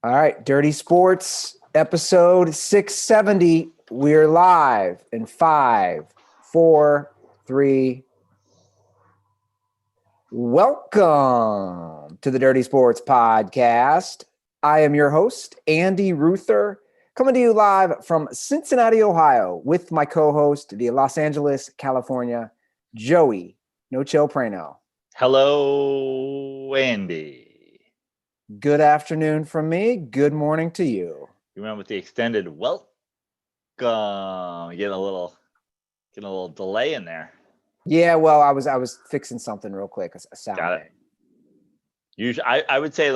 All right, Dirty Sports, episode 670. We're live in 5, 4, 3. Welcome to the Dirty Sports Podcast. I am your host, Andy Ruther, coming to you live from Cincinnati, Ohio, with my co-host, the Los Angeles, California, Joey No Chill Prano. Hello, Andy. Good afternoon from me. Good morning to you. You went with the extended welcome. Getting a little delay in there. Yeah, well, I was fixing something real quick, a sound Got thing. it. Usually, I would say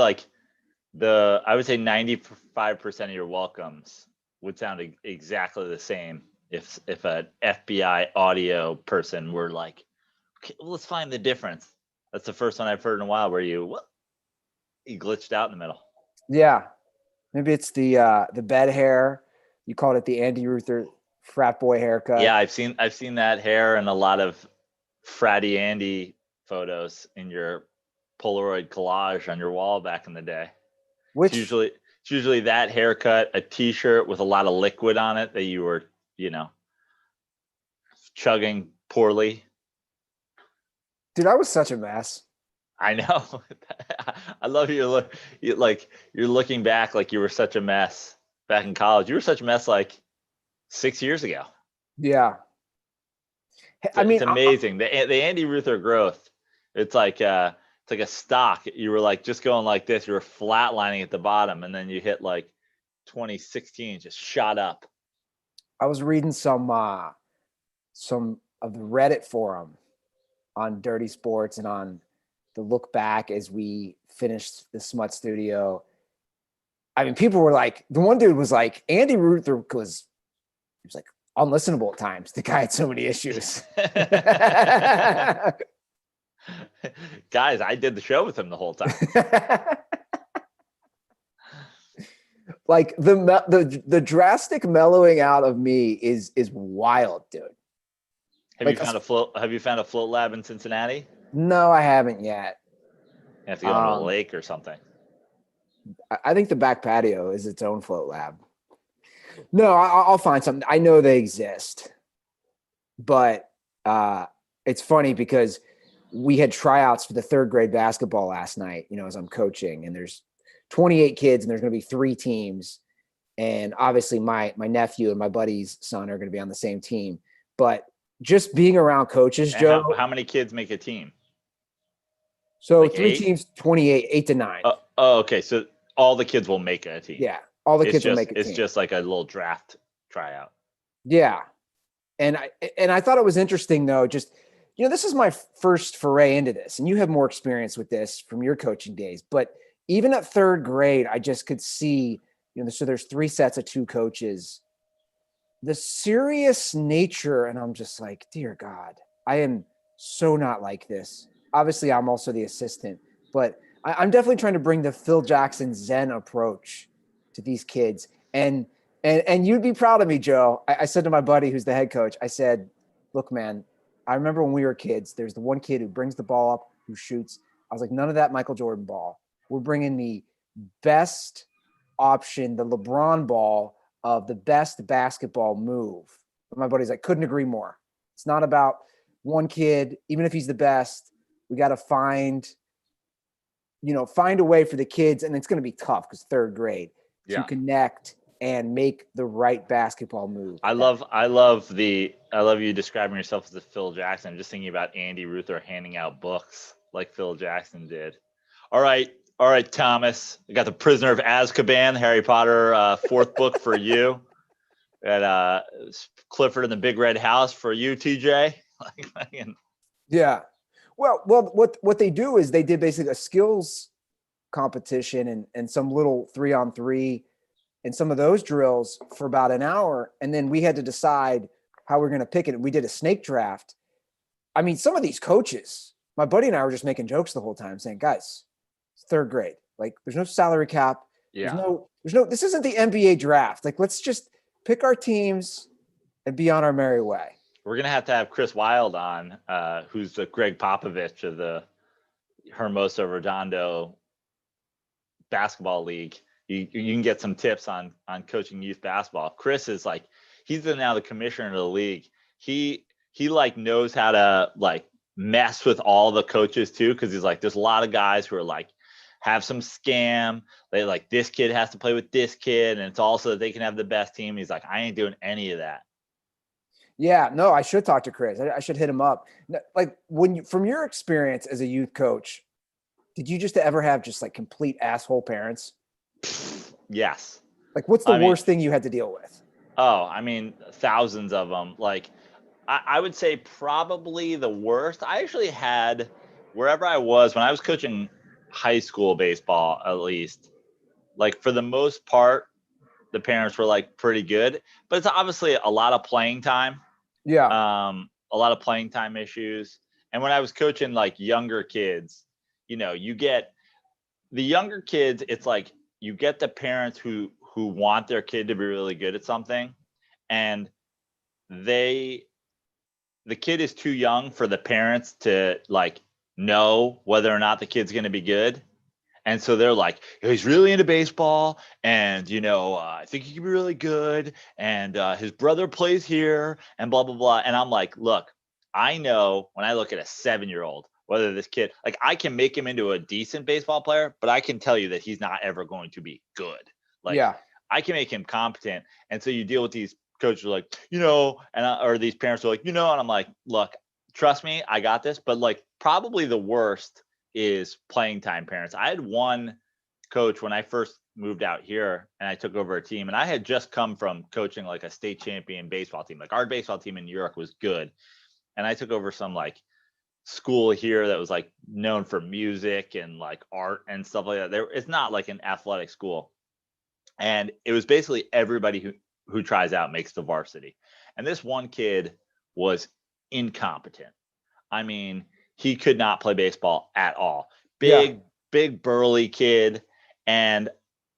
95% of your welcomes would sound exactly the same if an FBI audio person were like, okay, well, let's find the difference. That's the first one I've heard in a while where you glitched out in the middle. Yeah, maybe it's the bed hair. You called it the Andy Ruther frat boy haircut. Yeah, I've seen that hair and a lot of fratty Andy photos in your Polaroid collage on your wall back in the day. Which It's usually that haircut, a t-shirt with a lot of liquid on it that you were, chugging poorly. dude, I was such a mess. I know. I love you're looking back like you were such a mess back in college. You were such a mess like 6 years ago. Yeah, It's amazing. The Andy Ruther growth. It's like a stock. You were like just going like this. You were flatlining at the bottom, and then you hit like 2016, just shot up. I was reading some of the Reddit forum on Dirty Sports and on the look back as we finished the Smut Studio. I mean, people were like, the one dude was like, Andy Ruther was like unlistenable at times. The guy had so many issues. Guys, I did the show with him the whole time. Like the drastic mellowing out of me is wild, dude. Have you found a float lab in Cincinnati? No, I haven't yet. You have to go to a lake or something. I think the back patio is its own float lab. No, I'll find something. I know they exist, but it's funny because we had tryouts for the third grade basketball last night, as I'm coaching, and there's 28 kids and there's going to be 3 teams. And obviously my nephew and my buddy's son are going to be on the same team, but just being around coaches, And Joe. how many kids make a team? So like 3 8? teams, 28, 8 to 9. Oh, okay. So all the kids will make a team. Yeah. All the kids will make a team. It's just like a little draft tryout. Yeah. And I thought it was interesting though, just, this is my first foray into this, and you have more experience with this from your coaching days, but even at third grade, I just could see, so there's 3 sets of 2 coaches, the serious nature. And I'm just like, dear God, I am so not like this. Obviously I'm also the assistant, but I'm definitely trying to bring the Phil Jackson Zen approach to these kids. And you'd be proud of me, Joe. I said to my buddy, who's the head coach, I said, look, man, I remember when we were kids, there's the one kid who brings the ball up, who shoots. I was like, none of that Michael Jordan ball. We're bringing the best option, the LeBron ball of the best basketball move. But my buddy's like, couldn't agree more. It's not about one kid, even if he's the best. We got to find a way for the kids, and it's going to be tough because third grade to connect and make the right basketball move. I love you describing yourself as the Phil Jackson. I'm just thinking about Andy Ruther handing out books like Phil Jackson did. All right, Thomas. I got The Prisoner of Azkaban, Harry Potter, 4th book for you. Got Clifford and the Big Red House for you, TJ. Yeah. Well, what they do is they did basically a skills competition and some little 3-on-3 and some of those drills for about an hour. And then we had to decide how we're going to pick it. We did a snake draft. I mean, some of these coaches, my buddy and I were just making jokes the whole time saying, guys, it's third grade. Like there's no salary cap. Yeah. There's no, this isn't the NBA draft. Like, let's just pick our teams and be on our merry way. We're going to have Chris Wilde on, who's the Greg Popovich of the Hermoso Redondo basketball league. you can get some tips on coaching youth basketball. Chris is like, he's now the commissioner of the league. He like knows how to like mess with all the coaches too, because he's like, there's a lot of guys who are like have some scam. They like, this kid has to play with this kid, and it's also that they can have the best team. He's like, I ain't doing any of that. Yeah, no, I should talk to Chris. I should hit him up. Like from your experience as a youth coach, did you just ever have just like complete asshole parents? Yes. Like, what's the worst thing you had to deal with? Oh, I mean, thousands of them. Like, I would say probably the worst. I actually had, wherever I was, when I was coaching high school baseball, at least, like for the most part, the parents were like pretty good, but it's obviously a lot of playing time. Yeah. A lot of playing time issues. And when I was coaching like younger kids, you know, you get the younger kids, it's like you get the parents who want their kid to be really good at something, and the kid is too young for the parents to like know whether or not the kid's going to be good. And so they're like, he's really into baseball, and I think he can be really good, and his brother plays here, and blah blah blah. And I'm like, look, I know when I look at a 7-year-old, whether this kid, like, I can make him into a decent baseball player, but I can tell you that he's not ever going to be good. Like, yeah. I can make him competent. And so you deal with these coaches who are like, or these parents are like, and I'm like, look, trust me, I got this. But like, probably the worst is playing time parents. I had one coach when I first moved out here and I took over a team, and I had just come from coaching like a state champion baseball team. Like, our baseball team in New York was good. And I took over some like school here that was like known for music and like art and stuff like that. It's not like an athletic school. And it was basically everybody who tries out makes the varsity. And this one kid was incompetent. I mean, he could not play baseball at all. Big burly kid. And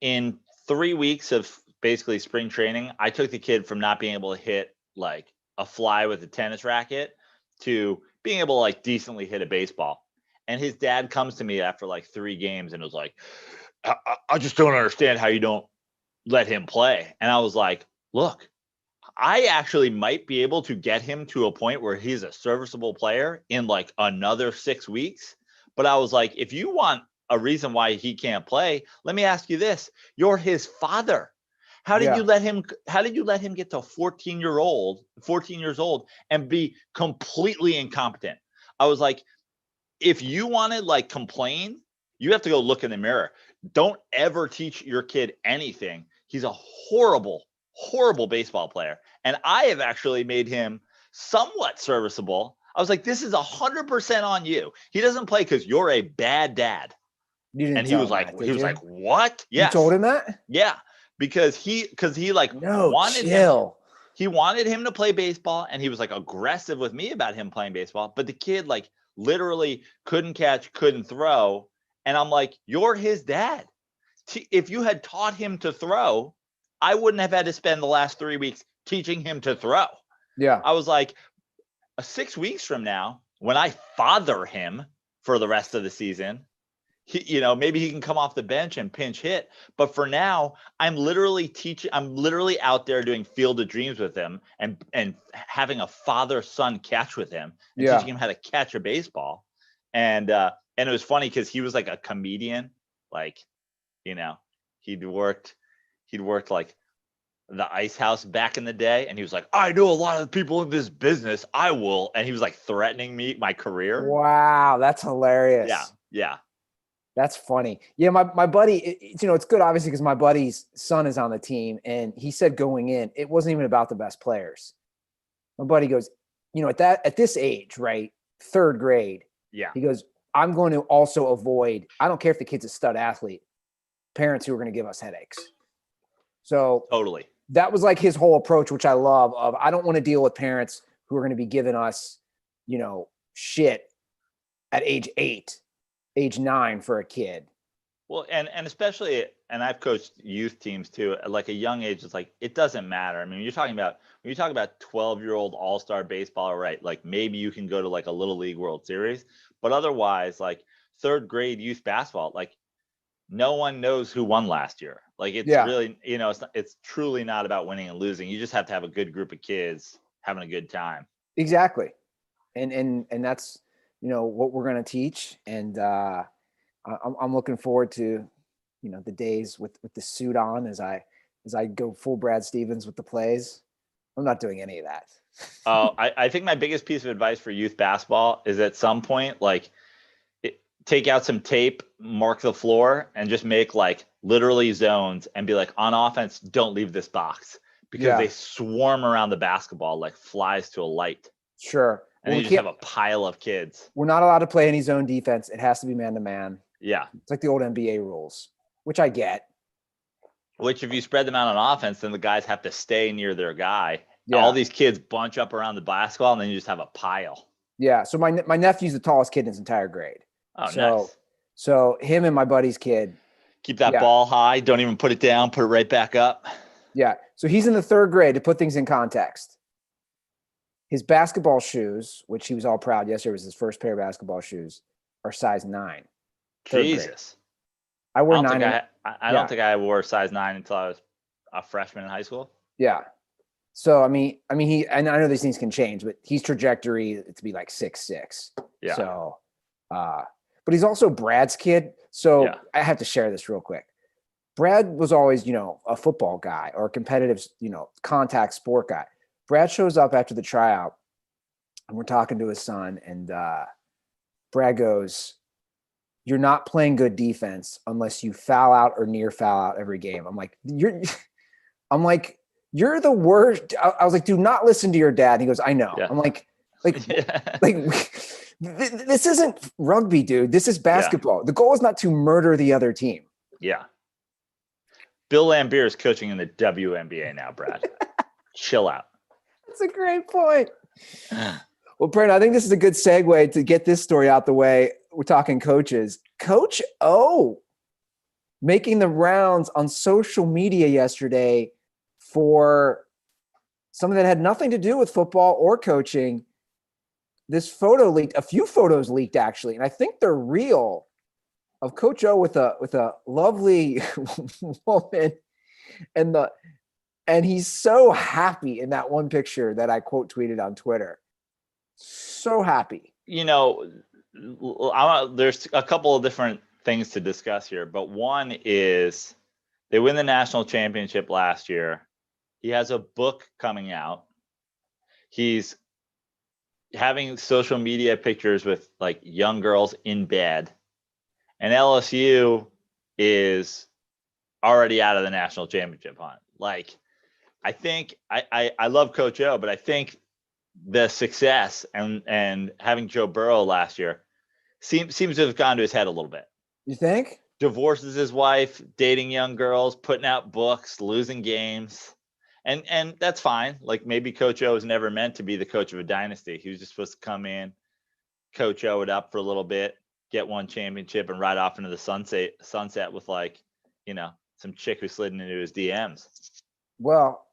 in 3 weeks of basically spring training, I took the kid from not being able to hit like a fly with a tennis racket to being able to like decently hit a baseball. And his dad comes to me after like 3 games and was like, I just don't understand how you don't let him play. And I was like, look, I actually might be able to get him to a point where he's a serviceable player in like another 6 weeks. But I was like, if you want a reason why he can't play, let me ask you this. You're his father. How did you let him get to 14 years old and be completely incompetent? I was like, if you want to like complain, you have to go look in the mirror. Don't ever teach your kid anything. He's a horrible baseball player. And I have actually made him somewhat serviceable. I was like, this is 100% on you. He doesn't play because you're a bad dad. And he was like, what? Yes. You told him that? Yeah. Because he like wanted him to play baseball, and he was like aggressive with me about him playing baseball. But the kid like literally couldn't catch, couldn't throw. And I'm like, you're his dad. If you had taught him to throw, I wouldn't have had to spend the last 3 weeks teaching him to throw. Yeah. I was like, 6 weeks from now, when I father him for the rest of the season, maybe he can come off the bench and pinch hit. But for now, I'm literally out there doing Field of Dreams with him and having a father-son catch with him and teaching him how to catch a baseball. And it was funny because he was like a comedian. Like, he'd worked like the ice house back in the day, and he was like, I know a lot of people in this business. I will. And he was like threatening my career. Wow, that's hilarious. Yeah. That's funny. Yeah, my buddy, it's good obviously because my buddy's son is on the team, and he said going in, it wasn't even about the best players. My buddy goes, at this age, right, 3rd grade. Yeah. He goes, I'm going to also avoid, I don't care if the kid's a stud athlete, parents who are going to give us headaches. So totally. That was like his whole approach, which I love. Of I don't want to deal with parents who are going to be giving us, shit at age 8, age 9 for a kid. Well, and especially, and I've coached youth teams too. At like a young age, it's like it doesn't matter. I mean, when you talk about 12-year-old all-star baseball, right? Like maybe you can go to like a Little League World Series, but otherwise, like 3rd grade youth basketball, like no one knows who won last year. Like it's Yeah. really, it's truly not about winning and losing. You just have to have a good group of kids having a good time. Exactly. And that's, what we're going to teach. And I'm looking forward to, the days with the suit on as I go full Brad Stevens with the plays. I'm not doing any of that. Oh, I think my biggest piece of advice for youth basketball is at some point, like, take out some tape, mark the floor, and just make like literally zones and be like, on offense, don't leave this box, because they swarm around the basketball like flies to a light. Sure. And then you just have a pile of kids. We're not allowed to play any zone defense. It has to be man to man. Yeah. It's like the old NBA rules, which I get. Which if you spread them out on offense, then the guys have to stay near their guy. Yeah. All these kids bunch up around the basketball, and then you just have a pile. Yeah. So my nephew's the tallest kid in his entire grade. Oh, nice. So him and my buddy's kid. Keep that ball high. Don't even put it down. Put it right back up. Yeah. So he's in the third grade. To put things in context, his basketball shoes, which he was all proud yesterday was his first pair of basketball shoes, are size 9. Jesus. I wore 9. I don't think I wore size 9 until I was a freshman in high school. Yeah. So I mean, and I know these things can change, but he's trajectory to be like 6'6". Yeah. So, but he's also Brad's kid. So I have to share this real quick. Brad was always, a football guy or a competitive, contact sport guy. Brad shows up after the tryout and we're talking to his son, and Brad goes, "You're not playing good defense unless you foul out or near foul out every game." I'm like, "You're the worst." I was like, "Do not listen to your dad." And he goes, "I know." Yeah. I'm like, this isn't rugby, dude. This is basketball. Yeah. The goal is not to murder the other team. Yeah. Bill Laimbeer is coaching in the WNBA now, Brad. Chill out. That's a great point. Well, Brent, I think this is a good segue to get this story out the way. We're talking coaches. Coach O making the rounds on social media yesterday for something that had nothing to do with football or coaching. This photo leaked, a few photos leaked actually, and I think they're real, of Coach O with a lovely woman, and he's so happy in that one picture that I quote tweeted on Twitter. So happy. There's a couple of different things to discuss here, but one is they win the national championship last year. He has a book coming out. He's having social media pictures with like young girls in bed, and LSU is already out of the national championship hunt. Like, I think I love Coach O, but I think the success and having Joe Burrow last year seems to have gone to his head a little bit. You think? Divorces his wife, dating young girls, putting out books, losing games. And that's fine. Like, maybe Coach O was never meant to be the coach of a dynasty. He was just supposed to come in, Coach O it up for a little bit, get one championship, and ride off into the sunset with, like, some chick who slid into his DMs. Well,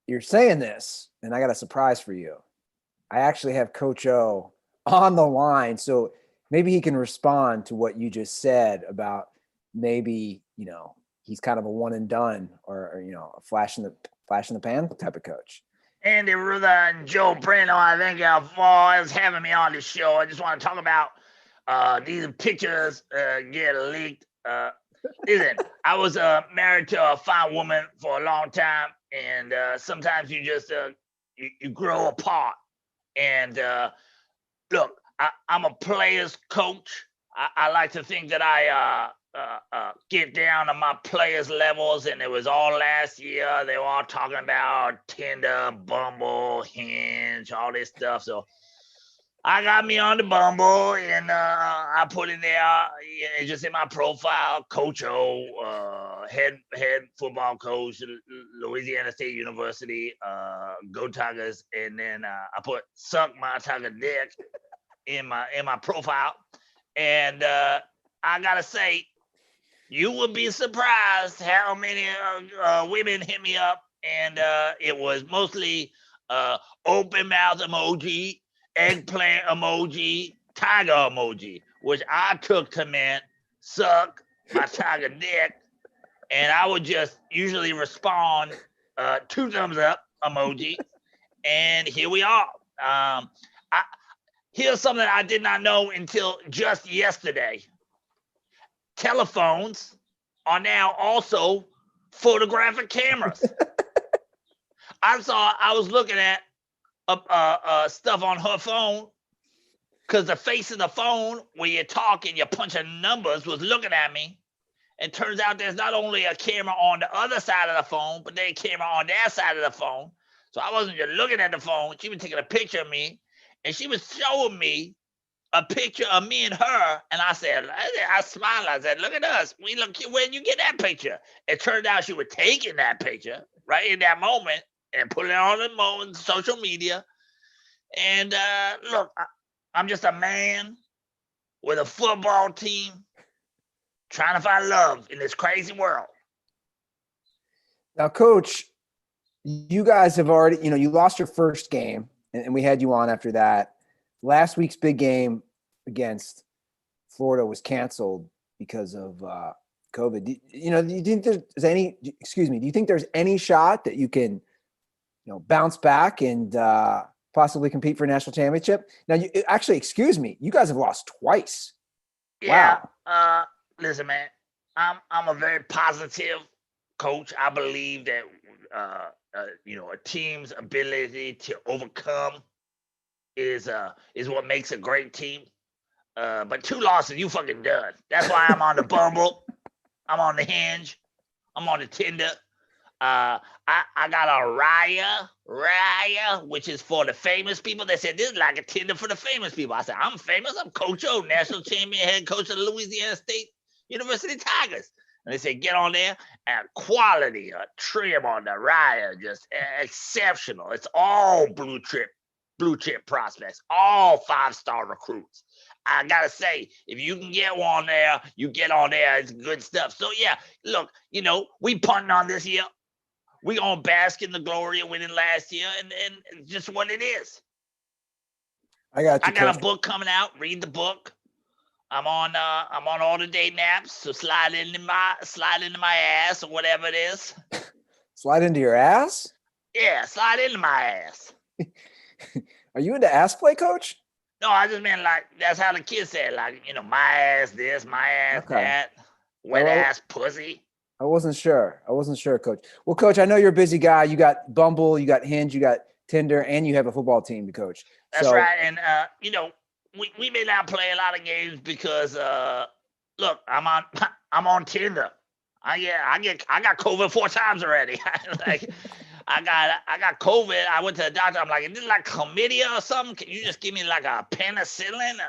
you're saying this, and I got a surprise for you. I actually have Coach O on the line, so maybe he can respond to what you just said about maybe, he's kind of a one and done or a flash in the pan type of coach. Andy Ruther and Joe Brando, I thank y'all for having me on the show. I just want to talk about these pictures get leaked. Listen, I was married to a fine woman for a long time, and sometimes you just you grow apart. And look, I'm a player's coach. I like to think that I get down to my players' levels, and it was all last year. They were all talking about Tinder, Bumble, Hinge, all this stuff. So I got me on the Bumble, and I put in there, just in my profile, Coach O, head football coach, Louisiana State University, go Tigers, and then I put suck my Tiger dick in my profile, and I gotta say, you would be surprised how many women hit me up, and it was mostly open mouth emoji, eggplant emoji, tiger emoji, which I took to mean suck my tiger dick. and I would just usually respond 2 thumbs up emoji, and here we are. Here's something I did not know until just yesterday. Telephones are now also photographic cameras. I was looking at stuff on her phone because the face of the phone when you're talking, you're punching numbers was looking at me. And turns out there's not only a camera on the other side of the phone, but there's a camera on their side of the phone. So I wasn't just looking at the phone. She was taking a picture of me, and she was showing me a picture of me and her. And I smiled. I said, look at us. Where'd you get that picture? It turned out she was taking that picture right in that moment and putting it on the social media. And look, I'm just a man with a football team trying to find love in this crazy world. Now, Coach, you guys have already, you lost your first game, and we had you on after that. Last week's big game against Florida was canceled because of COVID. Do you think do you think there's any shot that you can, bounce back and possibly compete for a national championship? Now, you guys have lost twice. Yeah. Wow. Listen, man, I'm a very positive coach. I believe that a team's ability to overcome is what makes a great team. But 2 losses, you fucking done. That's why I'm on the Bumble. I'm on the Hinge. I'm on the Tinder. I got a Raya, which is for the famous people. They said this is like a Tinder for the famous people. I said, I'm famous. I'm Coach O, national champion, head coach of the Louisiana State University Tigers. And they said, get on there, and quality, trim on the Raya, just exceptional. It's all blue chip prospects, all 5-star recruits. I gotta say, if you can get on there, you get on there. It's good stuff. So yeah, look, we punting on this year. We gonna bask in the glory of winning last year, and just what it is. I got you. I got a book coming out. Read the book. I'm on all the dating apps, so slide into my ass or whatever it is. Slide into your ass? Yeah, slide into my ass. Are you into ass play, Coach? No, I just meant like that's how the kids say it, like my ass this, my ass that, wet ass pussy. I wasn't sure, Coach. Well, Coach, I know you're a busy guy. You got Bumble, you got Hinge, you got Tinder, and you have a football team to coach. That's right, and we may not play a lot of games because look, I'm on Tinder. I got COVID 4 times already. Like I got COVID. I went to the doctor. I'm like, is this like chlamydia or something? Can you just give me like a penicillin?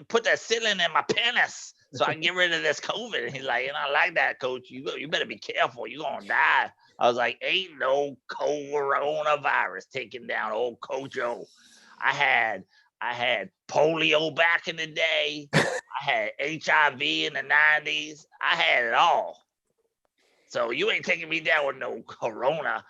Put that cillin in my penis so I can get rid of this COVID. And he's like, I like that, Coach. You better be careful. You're gonna die. I was like, ain't no coronavirus taking down old Coach O. I had polio back in the day. I had HIV in the 90s. I had it all. So you ain't taking me down with no corona.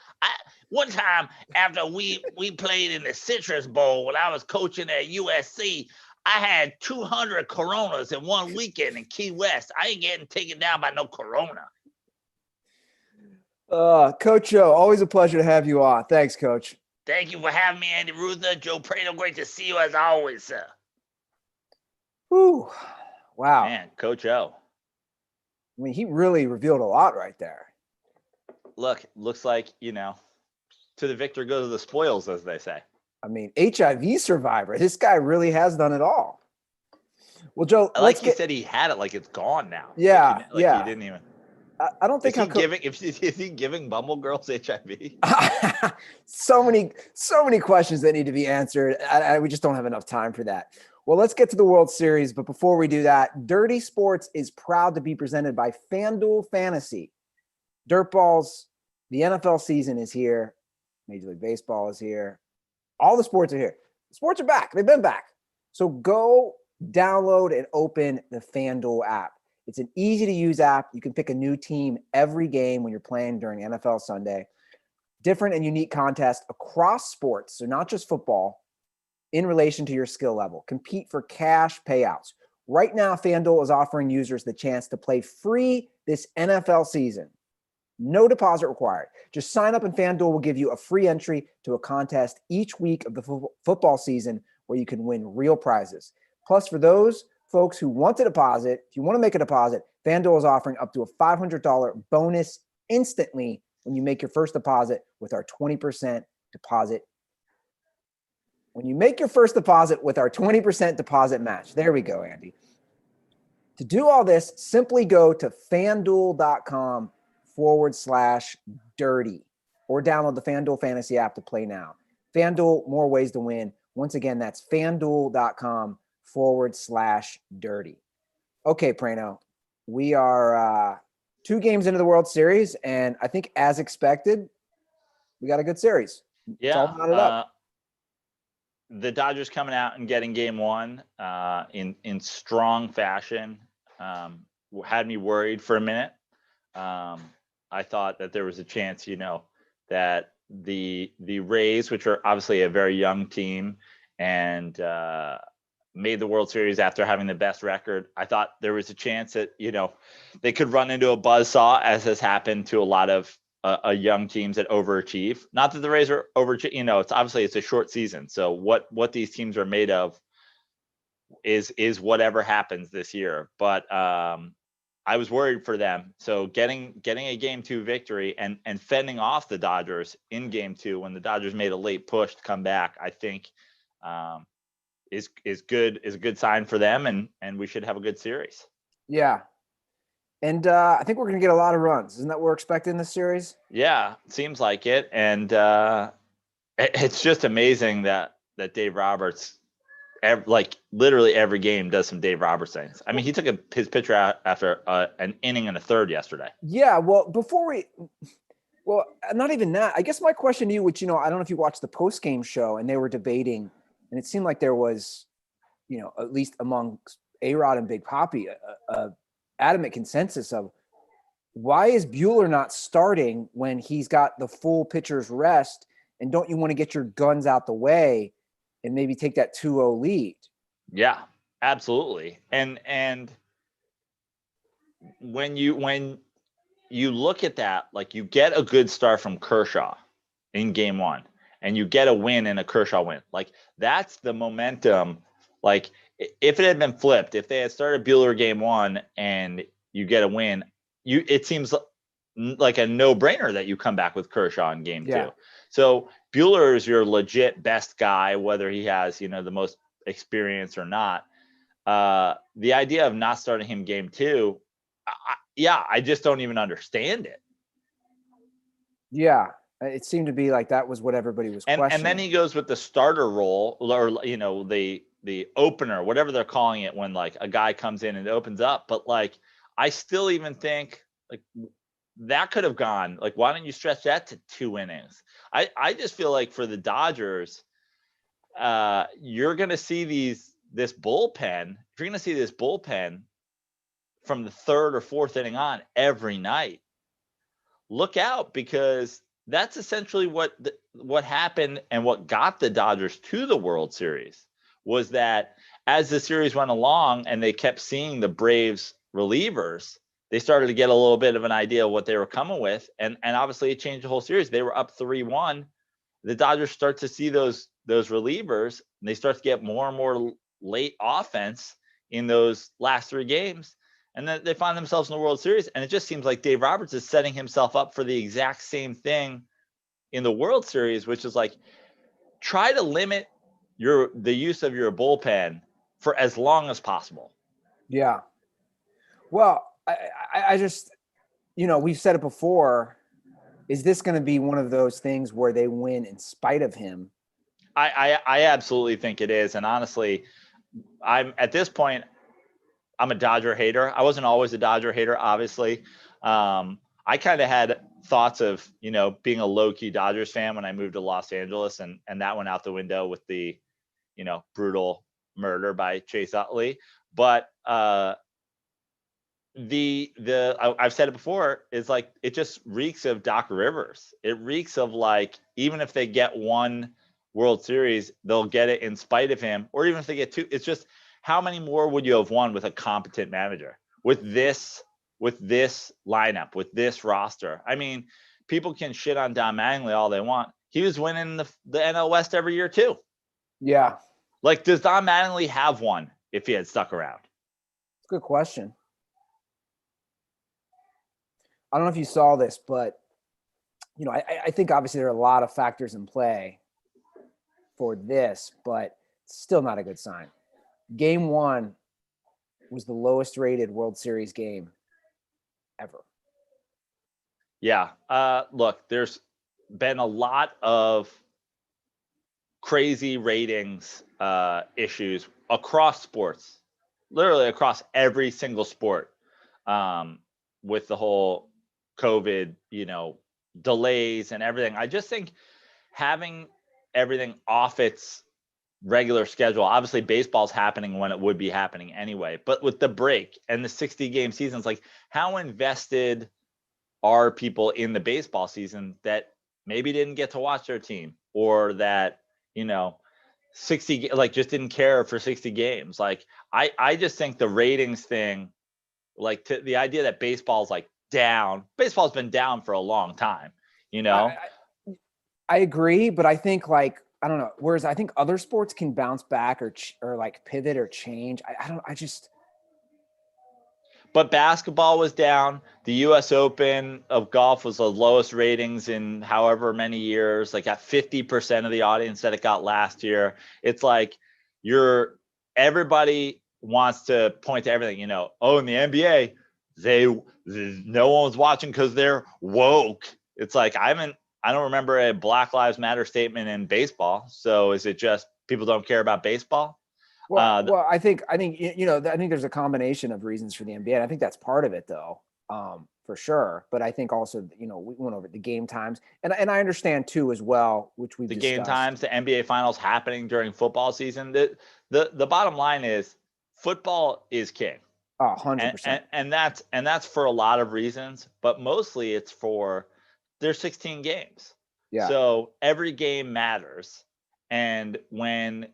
One time after we played in the Citrus Bowl when I was coaching at USC, I had 200 coronas in one weekend in Key West. I ain't getting taken down by no corona. Coach O, always a pleasure to have you on. Thanks, Coach. Thank you for having me, Andy Ruther. Joe Brando, great to see you as always, sir. Whew. Wow. Man, Coach O. I mean, he really revealed a lot right there. Look, looks like, to the victor goes the spoils, as they say. I mean, HIV survivor. This guy really has done it all. Well, Joe, He said he had it like it's gone now. Yeah, He didn't even. I don't think is he giving Bumble girls HIV? so many questions that need to be answered. We just don't have enough time for that. Well, let's get to the World Series. But before we do that, Dirty Sports is proud to be presented by FanDuel Fantasy. Dirtballs, the NFL season is here. Major League Baseball is here. All the sports are here. Sports are back. They've been back. So go download and open the FanDuel app. It's an easy-to-use app. You can pick a new team every game when you're playing during NFL Sunday. Different and unique contests across sports, so not just football, in relation to your skill level. Compete for cash payouts. Right now, FanDuel is offering users the chance to play free this NFL season. No deposit required. Just sign up and FanDuel will give you a free entry to a contest each week of the football season where you can win real prizes. Plus, for those folks who want to deposit, if you want to make a deposit, FanDuel is offering up to a $500 bonus instantly when you make your first deposit with our 20% deposit. When you make your first deposit with our 20% deposit match. There we go, Andy. To do all this, simply go to fanduel.com/dirty or download the FanDuel Fantasy app to play now. FanDuel, more ways to win. Once again, that's fanduel.com/dirty. Okay, Prano, we are 2 games into the World Series, and I think as expected, we got a good series. It's all knotted up. The Dodgers coming out and getting game 1 in strong fashion had me worried for a minute. I thought that there was a chance, that the Rays, which are obviously a very young team and made the World Series after having the best record, I thought there was a chance that, they could run into a buzzsaw, as has happened to a lot of young teams that overachieve. Not that the Rays are overachieve, it's a short season. So what these teams are made of is whatever happens this year. But I was worried for them. So getting a game 2 victory and fending off the Dodgers in game 2 when the Dodgers made a late push to come back, I think is good, is a good sign for them, and we should have a good series. Yeah. And I think we're going to get a lot of runs. Isn't that what we're expecting this series? Yeah, it seems like it. And it's just amazing that Dave Roberts, literally every game, does some Dave Roberts things. I mean, he took his pitcher out after an inning and a third yesterday. Yeah, well, not even that. I guess my question to you, which, I don't know if you watched the post-game show, and they were debating, and it seemed like there was, at least among A-Rod and Big Papi, a adamant consensus of why is Buehler not starting when he's got the full pitcher's rest, and don't you want to get your guns out the way and maybe take that 2-0 lead? Yeah, absolutely. And when you look at that, you get a good start from Kershaw in game 1 and you get a win in a Kershaw win. That's the momentum. If it had been flipped, if they had started Buehler game 1 and you get a win, it seems like a no-brainer that you come back with Kershaw in game 2. So Buehler is your legit best guy, whether he has, the most experience or not. The idea of not starting him game 2, I just don't even understand it. Yeah, it seemed to be like that was what everybody was questioning. And then he goes with the starter role, or the opener, whatever they're calling it, when a guy comes in and opens up. But I still even think that could have gone. Why don't you stretch that to 2 innings? I just feel like for the Dodgers, you're going to see this bullpen. If you're going to see this bullpen from the 3rd or 4th inning on every night, look out, because that's essentially what happened and what got the Dodgers to the World Series, was that as the series went along and they kept seeing the Braves relievers, they started to get a little bit of an idea of what they were coming with. And obviously it changed the whole series. They were up 3-1. The Dodgers start to see those relievers, and they start to get more and more late offense in those last 3 games. And then they find themselves in the World Series. And it just seems like Dave Roberts is setting himself up for the exact same thing in the World Series, which is try to limit the use of your bullpen for as long as possible. Yeah. Well, I just, we've said it before. Is this going to be one of those things where they win in spite of him? I absolutely think it is. And honestly, at this point, I'm a Dodger hater. I wasn't always a Dodger hater, obviously. I kind of had thoughts of, being a low-key Dodgers fan when I moved to Los Angeles, and that went out the window with the, brutal murder by Chase Utley. But I've said it before, is it just reeks of Doc Rivers. It reeks of even if they get 1 World Series, they'll get it in spite of him, or even if they get 2, it's just, how many more would you have won with a competent manager? With this with this lineup, with this roster. I mean, people can shit on Don Mattingly all they want. He was winning the NL West every year too. Yeah. Like, does Don Mattingly have one if he had stuck around? It's a good question. I don't know if you saw this, but I think obviously there are a lot of factors in play for this, but it's still not a good sign. Game 1 was the lowest rated World Series game ever. Yeah. Look, there's been a lot of crazy ratings issues across sports, literally across every single sport, with the whole COVID, delays and everything. I just think having everything off its regular schedule, obviously baseball's happening when it would be happening anyway, but with the break and the 60 game seasons, like, how invested are people in the baseball season that maybe didn't get to watch their team, or that 60, like, just didn't care for 60 games? Like, I just think the ratings thing, like, the idea that baseball's like down, baseball's been down for a long time, I agree, but I think, like, I don't know. Whereas I think other sports can bounce back or like pivot or change. But basketball was down. The U.S. Open of golf was the lowest ratings in however many years, like at 50% of the audience that it got last year. It's like everybody wants to point to everything, Oh, in the NBA, no one's watching because they're woke. It's like, I don't remember a Black Lives Matter statement in baseball. So is it just people don't care about baseball? Well, I think I think there's a combination of reasons for the NBA, and I think that's part of it, though, for sure. But I think also, we went over the game times, and I understand too as well, which we the discussed. Game times, the NBA finals happening during football season. The bottom line is football is king. 100%. And that's for a lot of reasons, but mostly it's for there's 16 games. Yeah. So every game matters, and when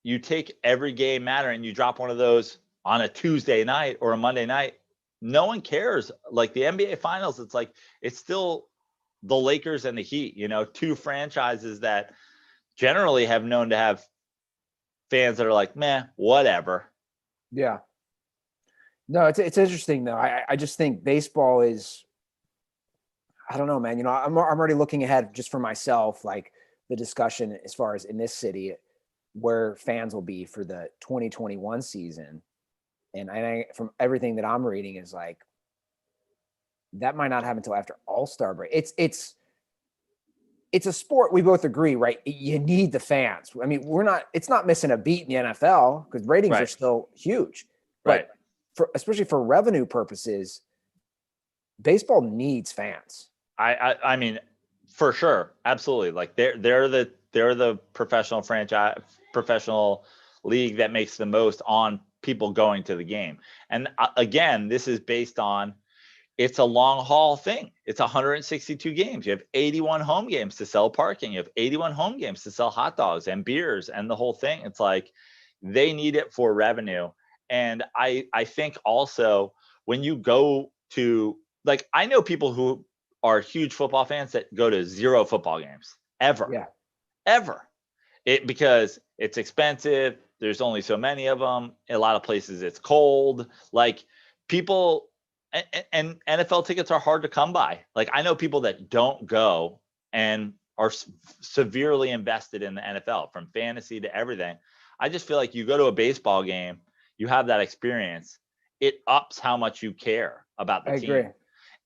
you take every game matter and you drop one of those on a Tuesday night or a Monday night, no one cares. Like the NBA finals, it's like, it's still the Lakers and the Heat, two franchises that generally have known to have fans that are like, meh, whatever. Yeah. No, it's interesting though. I just think baseball is, I don't know, man, I'm already looking ahead just for myself, like the discussion as far as in this city, where fans will be for the 2021 season. And I, from everything that I'm reading, is like, that might not happen until after All-Star break. It's a sport we both agree, right? You need the fans. I mean, it's not missing a beat in the NFL because ratings are still huge. But especially for revenue purposes, baseball needs fans. I mean, for sure. Absolutely. Like they're the professional league that makes the most on people going to the game. And again, this is based on, it's a long haul thing. It's 162 games. You have 81 home games to sell parking. You have 81 home games to sell hot dogs and beers and the whole thing. It's like, they need it for revenue. And I think also when you go to, like, I know people who are huge football fans that go to 0 football games ever. Yeah. Ever. Because it's expensive. There's only so many of them. In a lot of places it's cold. Like, people, and NFL tickets are hard to come by. Like, I know people that don't go and are severely invested in the NFL, from fantasy to everything. I just feel like you go to a baseball game, you have that experience, it ups how much you care about the team. I agree.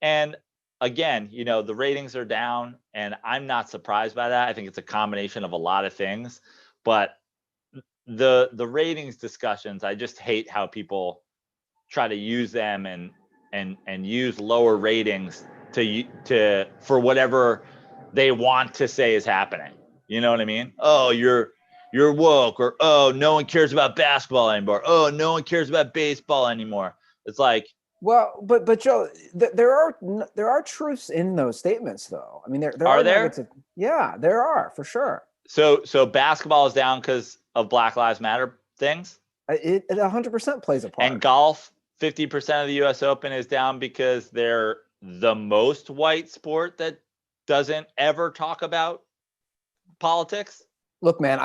And again, the ratings are down, and I'm not surprised by that. I think it's a combination of a lot of things, but the ratings discussions, I just hate how people try to use them and use lower ratings to for whatever they want to say is happening. You know what I mean? Oh, you're woke, or oh, no one cares about basketball anymore. Oh, no one cares about baseball anymore. It's like, well, but Joe, there are truths in those statements, though. I mean, there are nuggets of, yeah, there are, for sure. So basketball is down because of Black Lives Matter things. It 100% plays a part. And golf 50% of the US Open is down because they're the most white sport that doesn't ever talk about politics? Look, man,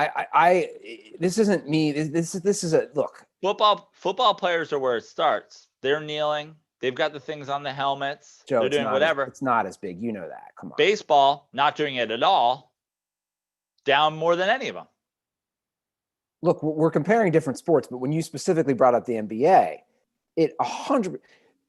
this isn't me. This is a look. Football players are where it starts. They're kneeling. They've got the things on the helmets. Joe, They're doing whatever. It's not as big. You know that. Come on. Baseball, not doing it at all, down more than any of them. Look, we're comparing different sports, but when you specifically brought up the NBA, it 100.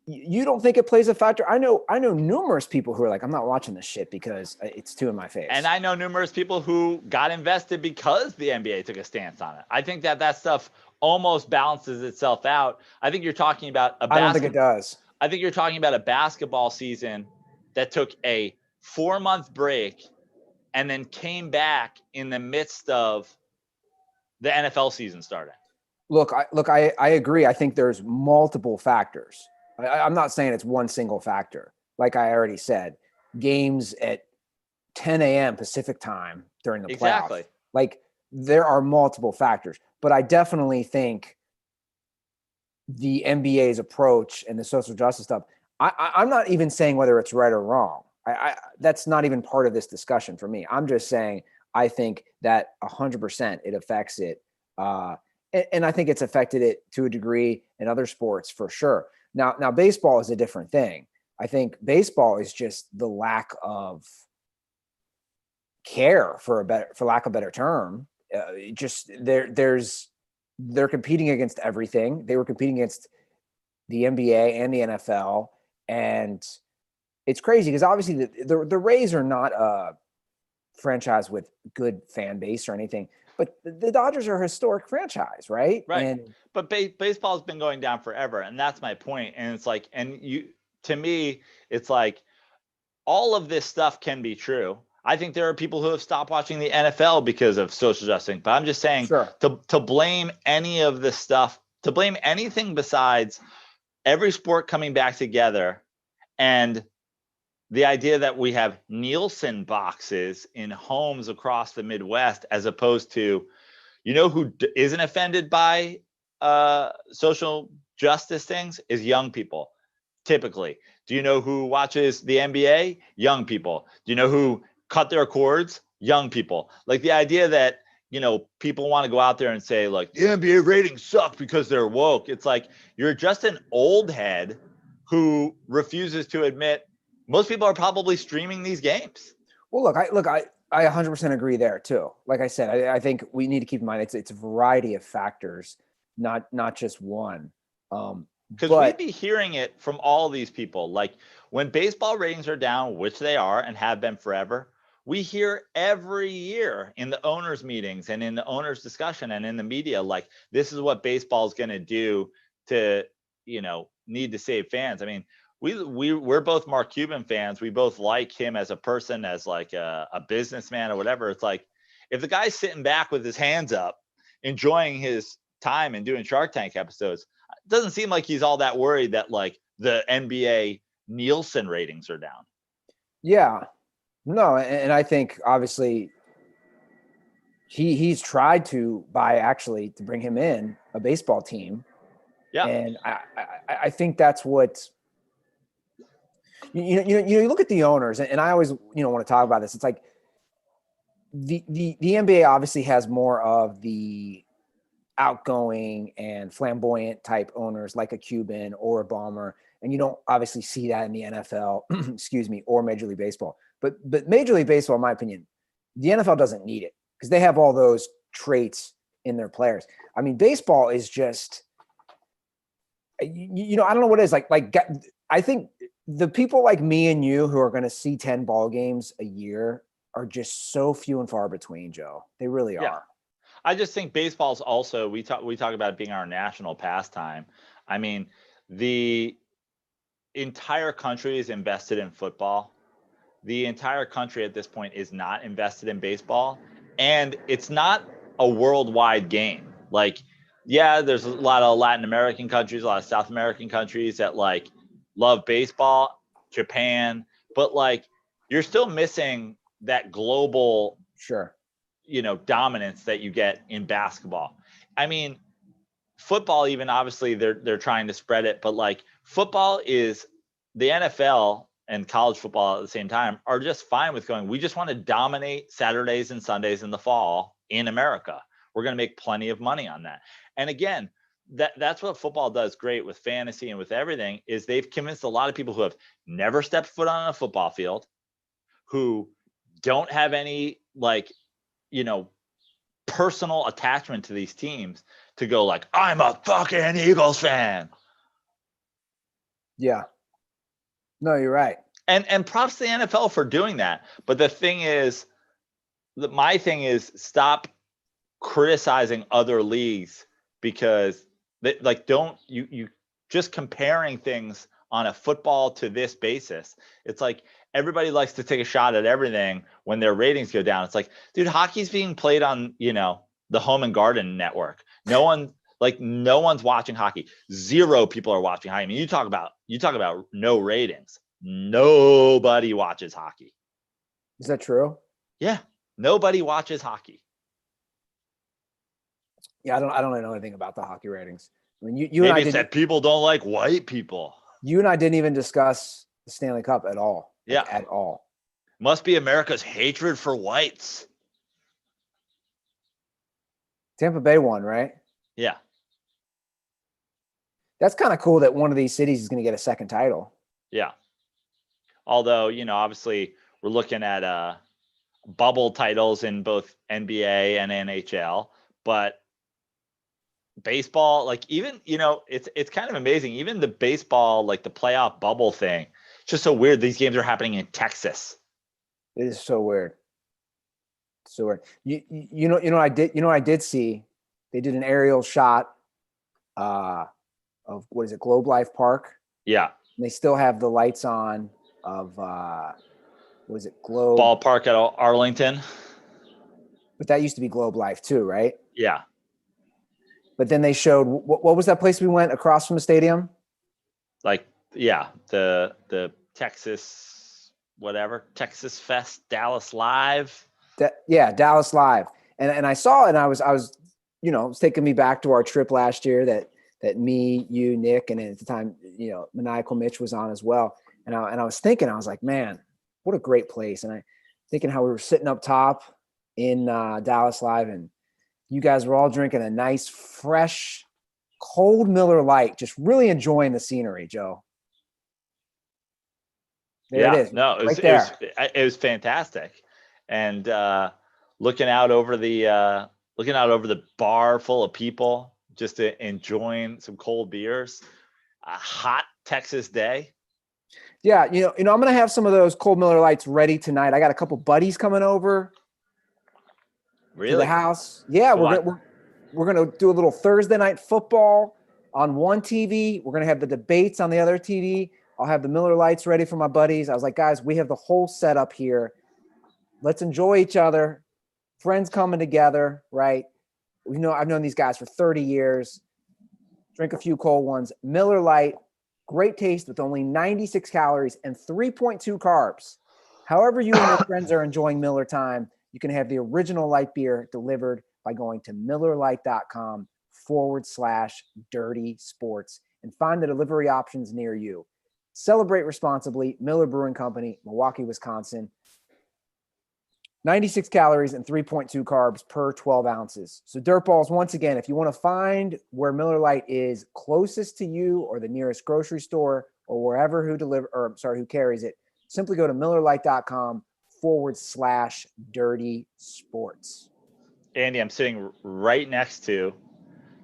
You don't think it plays a factor? I know numerous people who are like, I'm not watching this shit because it's too in my face. And I know numerous people who got invested because the NBA took a stance on it. I think that stuff almost balances itself out. I think you're talking about I don't think it does. I think you're talking about a basketball season that took a 4-month break and then came back in the midst of the NFL season starting. Look, I agree. I think there's multiple factors. I'm not saying it's one single factor. Like I already said, games at 10 a.m. Pacific time during the playoffs. Like there are multiple factors, but I definitely think the NBA's approach and the social justice stuff, I'm not even saying whether it's right or wrong. That's not even part of this discussion for me. I'm just saying I think that 100% it affects it. And I think it's affected it to a degree in other sports for sure. Now baseball is a different thing. I think baseball is just the lack of care, for lack of a better term. Just they're competing against everything. They were competing against the NBA and the NFL, and it's crazy because obviously the Rays are not a franchise with good fan base or anything. But the Dodgers are a historic franchise, right? Right. But baseball has been going down forever, and that's my point. And it's like, to me, it's like all of this stuff can be true. I think there are people who have stopped watching the NFL because of social justice. But I'm just saying to blame any of this stuff, to blame anything besides every sport coming back together and the idea that we have Nielsen boxes in homes across the Midwest, as opposed to, who isn't offended by social justice things is young people, typically. Do you know who watches the NBA? Young people. Do you know who cut their cords? Young people. Like the idea that, people want to go out there and say like the NBA ratings suck because they're woke. It's like, you're just an old head who refuses to admit most people are probably streaming these games. Well, look, I 100% agree there too. Like I said, I think we need to keep in mind it's a variety of factors, not just one. Because we'd be hearing it from all these people. Like when baseball ratings are down, which they are and have been forever, we hear every year in the owners' meetings and in the owners' discussion and in the media, like this is what baseball is going to do to, need to save fans. I mean, we're both Mark Cuban fans. We both like him as a person, as like a businessman or whatever. It's like, if the guy's sitting back with his hands up, enjoying his time and doing Shark Tank episodes, it doesn't seem like he's all that worried that like the NBA Nielsen ratings are down. Yeah, no. And I think obviously he's tried to bring him in a baseball team. Yeah. And I think that's what, you look at the owners, and I always, want to talk about this. It's like the NBA obviously has more of the outgoing and flamboyant type owners like a Cuban or a Ballmer. And you don't obviously see that in the NFL, excuse me, or Major League Baseball. But Major League Baseball, in my opinion, the NFL doesn't need it because they have all those traits in their players. I mean, baseball is just, I don't know what it is. Like I think the people like me and you who are going to see 10 ball games a year are just so few and far between, Joe. They really are. I just think baseball's also, we talk about it being our national pastime. I mean, the entire country is invested in football. The entire country at this point is not invested in baseball. And it's not a worldwide game. Like, yeah, there's a lot of Latin American countries, a lot of South American countries that like love baseball, Japan, but like you're still missing that global dominance that you get in basketball. I mean, football, even obviously they're trying to spread it, but like football is the NFL and college football at the same time are just fine with going, we just want to dominate Saturdays and Sundays in the fall in America. We're going to make plenty of money on that. And again, that's what football does great with fantasy and with everything, is they've convinced a lot of people who have never stepped foot on a football field, who don't have any like, personal attachment to these teams, to go like, I'm a fucking Eagles fan. Yeah. No, you're right. And props to the NFL for doing that. But the thing is, my thing is, stop criticizing other leagues, because they, like, don't you just comparing things on a football to this basis. It's like everybody likes to take a shot at everything when their ratings go down. It's like, dude, hockey's being played on, the Home and Garden network. No one's watching hockey. 0 people are watching hockey. I mean, you talk about no ratings. Nobody watches hockey. Is that true? Yeah. Nobody watches hockey. Yeah, I don't know anything about the hockey ratings. I mean, you and I said people don't like white people. You and I didn't even discuss the Stanley Cup at all. Yeah. At all. Must be America's hatred for whites. Tampa Bay won, right? Yeah. That's kind of cool that one of these cities is going to get a second title. Yeah. Although, obviously we're looking at bubble titles in both NBA and NHL, but baseball, like, even, it's kind of amazing. Even the baseball, like the playoff bubble thing, it's just so weird. These games are happening in Texas. It is so weird. So weird. I did see, they did an aerial shot of, what is it, Globe Life Park? Yeah. And they still have the lights on of what is it, Globe Ballpark at Arlington. But that used to be Globe Life too, right? Yeah. But then they showed, what was that place we went across from the stadium? Like, yeah, the Texas, whatever, Texas Fest, Dallas Live. Dallas Live. And I saw it, and I was it's taking me back to our trip last year that me, you, Nick, and at the time, Maniacal Mitch was on as well. And I was thinking, I was like, man, what a great place. And I thinking how we were sitting up top in Dallas Live, and you guys were all drinking a nice, fresh, cold Miller Lite, just really enjoying the scenery, Joe. There it is. No, it was fantastic. And looking out over the bar full of people, just enjoying some cold beers, a hot Texas day. Yeah, I'm gonna have some of those cold Miller Lights ready tonight. I got a couple buddies coming over. Really? To the house. Yeah, we're gonna do a little Thursday night football on one TV. We're gonna have the debates on the other TV. I'll have the Miller Lights ready for my buddies. I was like, guys, we have the whole setup here. Let's enjoy each other. Friends coming together, right? I've known these guys for 30 years. Drink a few cold ones. Miller Lite, great taste with only 96 calories and 3.2 carbs. However you and your friends are enjoying Miller time, you can have the original light beer delivered by going to MillerLite.com/dirty sports and find the delivery options near you. Celebrate responsibly. Miller Brewing Company, Milwaukee, Wisconsin. 96 calories and 3.2 carbs per 12 ounces. So Dirtballs, once again, if you want to find where Miller Lite is closest to you or the nearest grocery store or wherever who carries it, simply go to MillerLite.com/dirty sports. Andy, I'm sitting right next to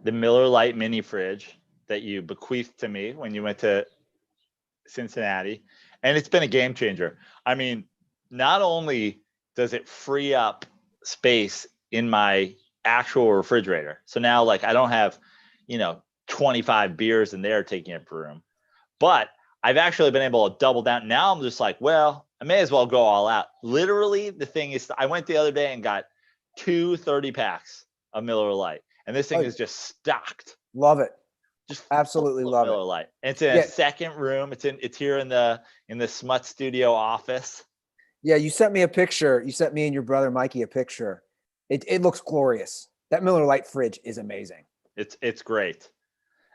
the Miller Lite mini fridge that you bequeathed to me when you went to Cincinnati. And it's been a game changer. I mean, not only does it free up space in my actual refrigerator, so now like I don't have 25 beers in there taking up room, but I've actually been able to double down. Now I'm just like, well, I may as well go all out. Literally, the thing is, I went the other day and got 2 30-packs of Miller Lite, and this thing is just stocked. Love it. Just absolutely love Miller Lite. And it's in a second room. It's here in the Smut Studio office. Yeah, you sent me a picture. You sent me and your brother Mikey a picture. It looks glorious. That Miller Lite fridge is amazing. It's great,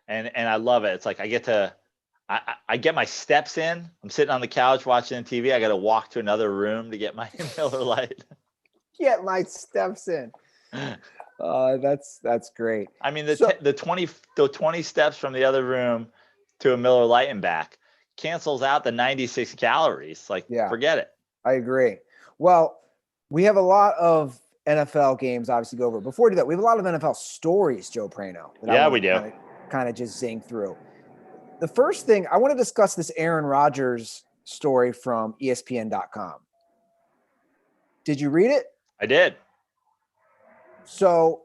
and I love it. It's like I get my steps in. I'm sitting on the couch watching TV. I got to walk to another room to get my Miller Lite. Get my steps in. That's great. I mean, the 20 steps from the other room to a Miller Lite and back cancels out the 96 calories. Like, forget it. I agree. Well, we have a lot of NFL games obviously go over. Before we do that, we have a lot of NFL stories, Joe Brando. Yeah, we do. Kind of just zing through. The first thing, I want to discuss this Aaron Rodgers story from ESPN.com. Did you read it? I did. So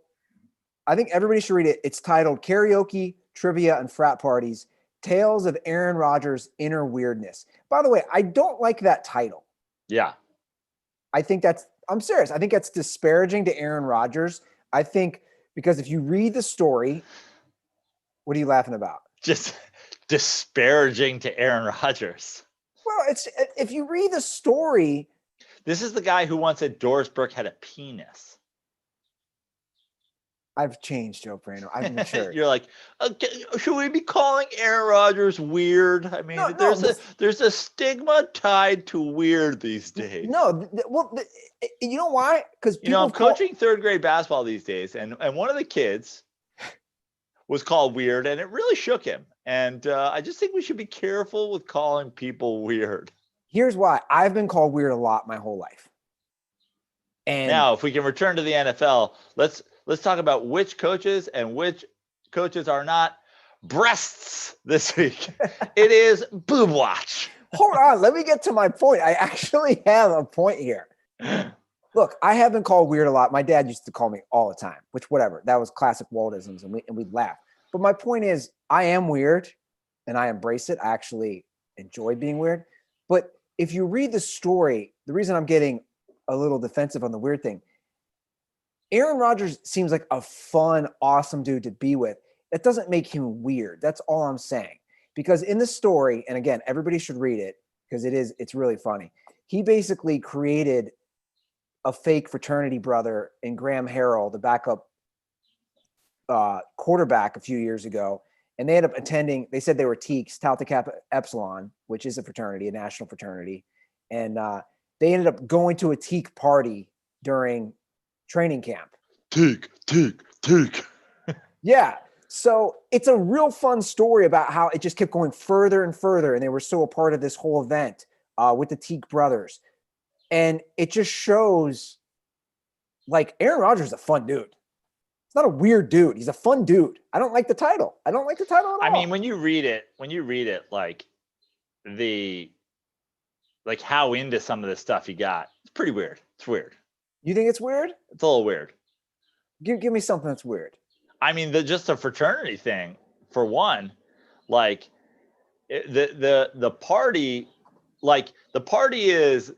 I think everybody should read it. It's titled Karaoke, Trivia, and Frat Parties, Tales of Aaron Rodgers' Inner Weirdness. By the way, I don't like that title. Yeah. I'm serious. I think that's disparaging to Aaron Rodgers. I think because if you read the story, what are you laughing about? Just disparaging to Aaron Rodgers. Well, it's if you read the story. This is the guy who once said Doris Burke had a penis. I've changed, Joe Brando. I've matured. You're like, okay, should we be calling Aaron Rodgers weird? I mean, there's a stigma tied to weird these days. No, you know why? Because I'm coaching third grade basketball these days, and one of the kids was called weird, and it really shook him. And I just think we should be careful with calling people weird. Here's why. I've been called weird a lot my whole life. And now, if we can return to the NFL, let's talk about which coaches and which coaches are not breasts this week. It is boob watch. Hold on. Let me get to my point. I actually have a point here. Look, I have been called weird a lot. My dad used to call me all the time, which whatever. That was classic Waldisms, and we'd laugh. But my point is, I am weird, and I embrace it. I actually enjoy being weird. But if you read the story, the reason I'm getting a little defensive on the weird thing, Aaron Rodgers seems like a fun, awesome dude to be with. That doesn't make him weird. That's all I'm saying. Because in the story, and again, everybody should read it because it's really funny. He basically created a fake fraternity brother in Graham Harrell, the backup quarterback a few years ago. And they ended up attending, they said they were Teeks, Tau Kappa Epsilon, which is a fraternity, a national fraternity. And they ended up going to a Teek party during training camp. Teek. Yeah. So it's a real fun story about how it just kept going further and further. And they were so a part of this whole event with the Teek brothers. And it just shows like Aaron Rodgers is a fun dude. He's not a weird dude. He's a fun dude. I don't like the title. I don't like the title at all. I mean, when you read it, like how into some of the stuff he got, it's pretty weird. It's weird. You think it's weird? It's a little weird. Give me something that's weird. I mean, just the fraternity thing, for one, like the party, like the party is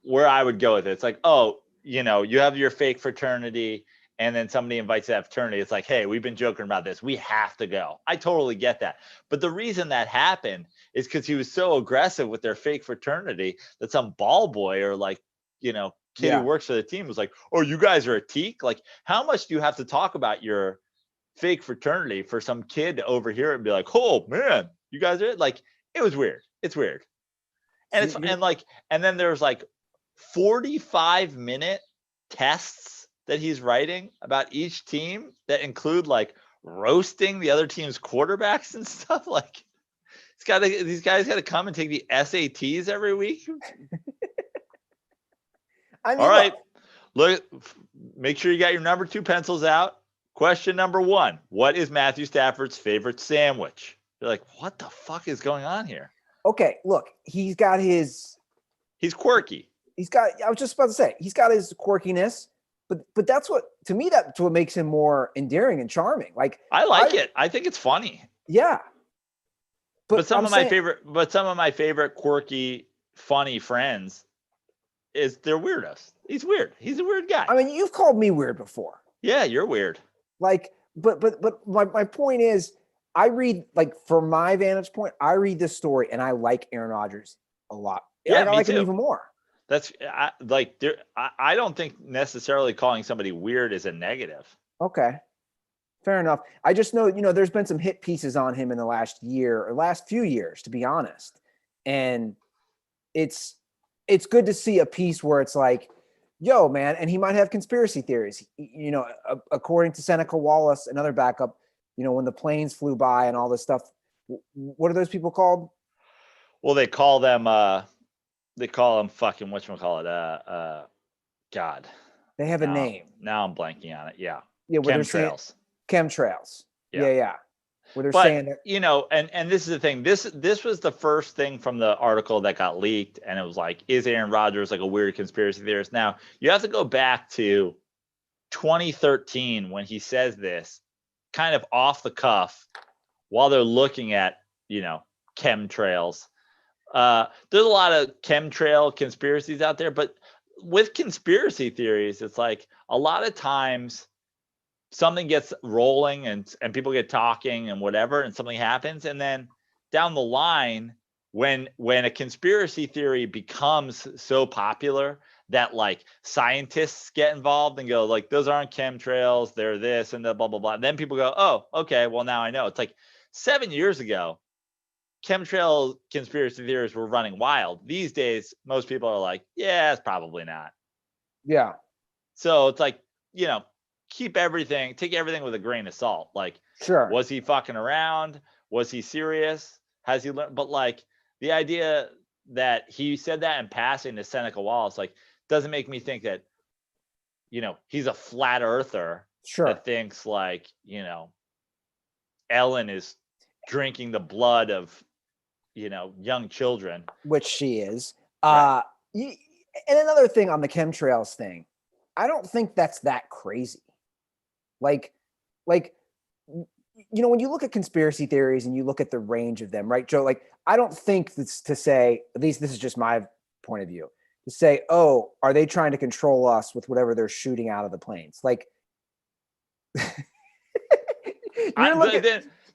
where I would go with it. It's like, oh, you have your fake fraternity, and then somebody invites that fraternity. It's like, hey, we've been joking about this. We have to go. I totally get that. But the reason that happened is because he was so aggressive with their fake fraternity that some ball boy or kid who works for the team was like, oh, you guys are a Teek? Like, how much do you have to talk about your fake fraternity for some kid to overhear it and be like, oh man, you guys are like, it was weird. It's weird. And and then there's like 45-minute tests that he's writing about each team that include like roasting the other team's quarterbacks and stuff. Like these guys got to come and take the SATs every week. I mean, all right, look, make sure you got your number 2 pencils out. Question number 1: what is Matthew Stafford's favorite sandwich? You're like, what the fuck is going on here? Okay, look, he's quirky. I was just about to say, he's got his quirkiness, but that's what makes him more endearing and charming. Like, I like it. I think it's funny. Yeah. But some of my favorite quirky, funny friends is they're weirdos. He's weird. He's a weird guy. I mean, you've called me weird before. Yeah, you're weird. Like, but my point is, I read, like, from my vantage point, I read this story and I like Aaron Rodgers a lot. Yeah, I like him even more. I don't think necessarily calling somebody weird is a negative. Okay. Fair enough. I just know, there's been some hit pieces on him in the last year or last few years, to be honest. And it's good to see a piece where it's like, yo, man, and he might have conspiracy theories. According to Seneca Wallace, another backup, when the planes flew by and all this stuff, what are those people called? Well, they call them fucking whatchamacallit, God. They have a name. Now I'm blanking on it. Yeah. Yeah, where they're saying chemtrails. Yeah. Where they're saying that, and this is the thing. This was the first thing from the article that got leaked, and it was like, is Aaron Rodgers like a weird conspiracy theorist? Now you have to go back to 2013 when he says this, kind of off the cuff, while they're looking at chemtrails. There's a lot of chemtrail conspiracies out there, but with conspiracy theories, it's like a lot of times something gets rolling and people get talking and whatever, and something happens, and then down the line, when a conspiracy theory becomes so popular that like scientists get involved and go like, those aren't chemtrails, they're this and the blah blah blah, and then people go, oh, okay, well now I know. It's like 7 years ago, chemtrail conspiracy theories were running wild. These days, most people are like, yeah, it's probably not. Yeah. So it's like, take everything with a grain of salt. Like, sure, was he fucking around? Was he serious? Has he learned? But like the idea that he said that in passing to Seneca Wallace, like, doesn't make me think that, he's a flat earther that thinks like, Ellen is drinking the blood of, young children, which she is. Right. And another thing on the chemtrails thing, I don't think that's that crazy. Like, when you look at conspiracy theories and you look at the range of them, right, Joe? Like, I don't think that's to say, at least this is just my point of view, to say, oh, are they trying to control us with whatever they're shooting out of the planes? Like,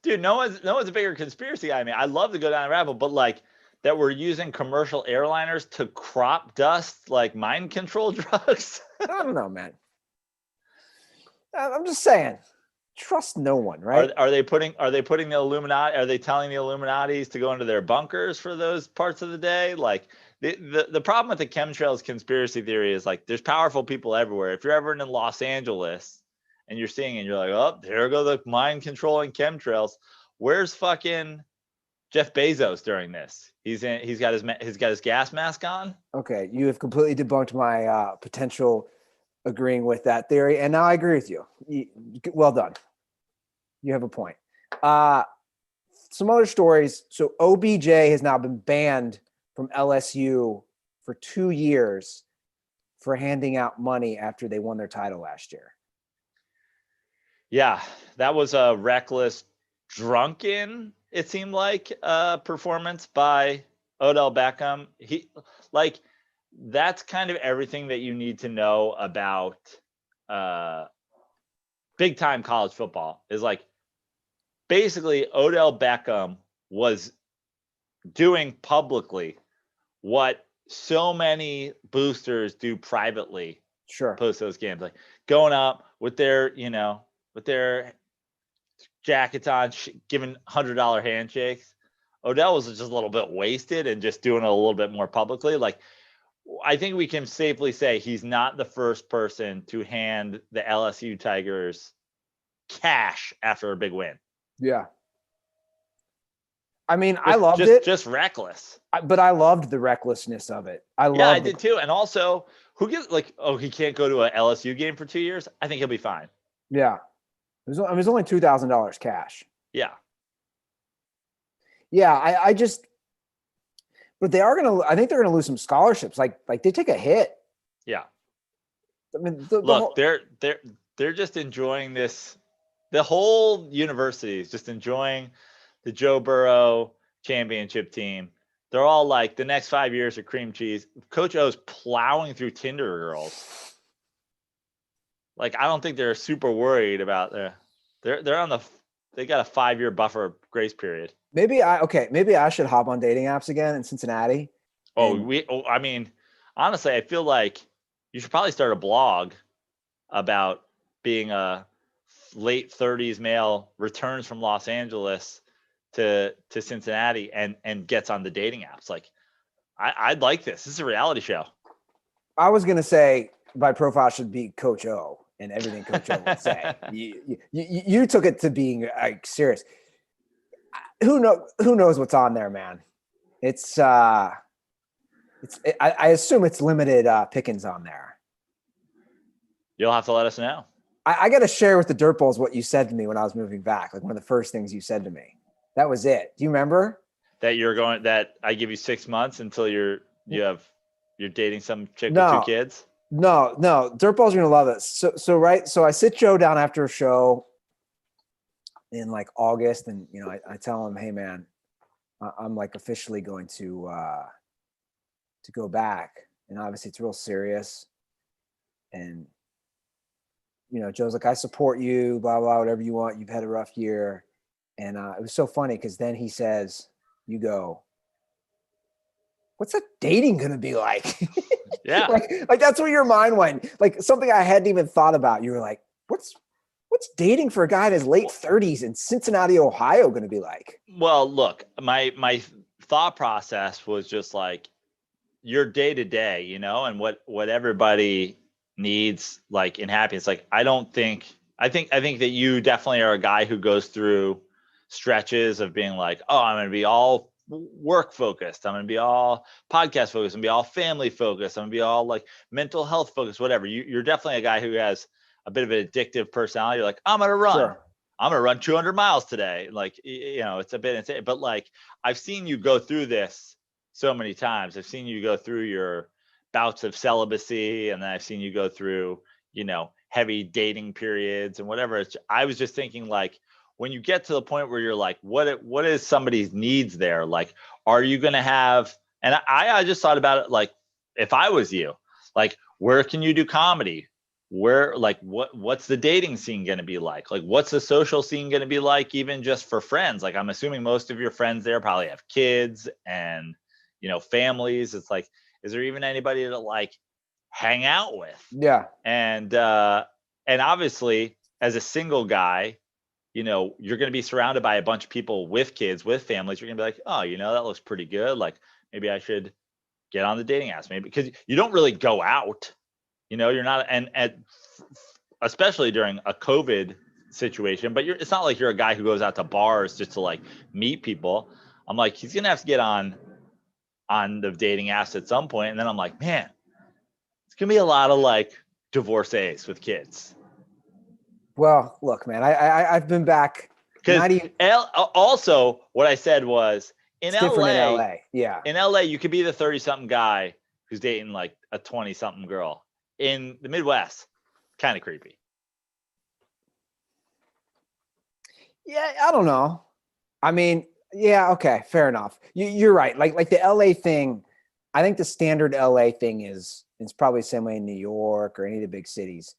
dude, no one's a bigger conspiracy guy. I mean, I love to go down the rabbit hole, but like that we're using commercial airliners to crop dust like mind control drugs. I don't know, man. I'm just saying, trust no one, right? Are they putting the Illuminati? Are they telling the Illuminatis to go into their bunkers for those parts of the day? Like the problem with the chemtrails conspiracy theory is like there's powerful people everywhere. If you're ever in Los Angeles and you're seeing it, you're like, oh, there go the mind controlling chemtrails. Where's fucking Jeff Bezos during this? He's got his gas mask on. Okay, you have completely debunked my potential agreeing with that theory, and now I agree with you. Well done. You have a point. Some other stories. So OBJ has now been banned from LSU for 2 years for handing out money after they won their title last year. Yeah, that was a reckless, drunken, it seemed like, performance by Odell Beckham. That's kind of everything that you need to know about big time college football. Is like basically Odell Beckham was doing publicly what so many boosters do privately. Sure. Post those games, like going up with their jackets on, giving $100 handshakes. Odell was just a little bit wasted and just doing it a little bit more publicly. Like, I think we can safely say he's not the first person to hand the LSU Tigers cash after a big win. Yeah. I mean, I loved it. Just reckless. But I loved the recklessness of it. I did too. And also, who gives he can't go to an LSU game for 2 years? I think he'll be fine. Yeah. It was only $2,000 cash. Yeah. Yeah, I just, but I think they're gonna lose some scholarships. Like they take a hit. Yeah. I mean, they're just enjoying this. The whole university is just enjoying the Joe Burrow championship team. They're all like, the next 5 years are cream cheese. Coach O's plowing through Tinder girls. Like, I don't think they're super worried about they got a 5-year buffer grace period. Maybe I should hop on dating apps again in Cincinnati. I mean, honestly, I feel like you should probably start a blog about being a late 30s male returns from Los Angeles to Cincinnati and gets on the dating apps. Like, I'd like this. This is a reality show. I was gonna say my profile should be Coach O and everything Coach O would say. You took it to being like serious. Who knows what's on there, man? I assume it's limited pickings on there. You'll have to let us know. I got to share with the Dirtballs what you said to me when I was moving back. Like one of the first things you said to me. That was it. Do you remember? That I give you 6 months until you're dating some chick with 2 kids? No. Dirtballs are gonna love this. So I sit Joe down after a show in like August, and I tell him, hey man, I'm like officially going to go back, and obviously it's real serious. And Joe's like, I support you, blah blah, whatever you want. You've had a rough year, and it was so funny because then he says, "You go. What's that dating gonna be like?" Yeah, like that's where your mind went. Like something I hadn't even thought about. You were like, "What's dating for a guy in his late 30s in Cincinnati, Ohio, gonna be like?" Well, look, my thought process was just like your day to day, and what everybody needs, like in happiness. Like I think that you definitely are a guy who goes through stretches of being like, oh, I'm going to be all work focused, I'm going to be all podcast focused, I'm going to be all family focused, I'm going to be all like mental health focused, whatever. You're definitely a guy who has a bit of an addictive personality. You're like, I'm going to run. Sure. I'm going to run 200 miles today. Like, it's a bit insane, but like I've seen you go through this so many times. I've seen you go through your bouts of celibacy, and then I've seen you go through, heavy dating periods and whatever. I was just thinking, like, when you get to the point where you're like, what is somebody's needs there? Like, are you going to have, and I just thought about it, like, if I was you, like, where can you do comedy? Where, like, what's the dating scene going to be like? Like, what's the social scene going to be like, even just for friends? Like, I'm assuming most of your friends there probably have kids and, families. It's like, is there even anybody to like hang out with? Yeah. And obviously as a single guy, you're going to be surrounded by a bunch of people with kids, with families. You're going to be like, oh, that looks pretty good. Like maybe I should get on the dating apps, maybe, because you don't really go out, you're not, and especially during a COVID situation, but it's not like you're a guy who goes out to bars just to like meet people. I'm like, he's going to have to get on the dating apps at some point. And then I'm like, man, it's going to be a lot of like divorcees with kids. Well, look, man, I've been back. Because also what I said was in LA, yeah. In LA, you could be the 30-something guy who's dating like a 20-something girl. In the Midwest, kind of creepy. Yeah, I don't know. I mean, yeah, okay, fair enough. You're right. Like the LA thing, I think the standard LA thing is probably the same way in New York or any of the big cities.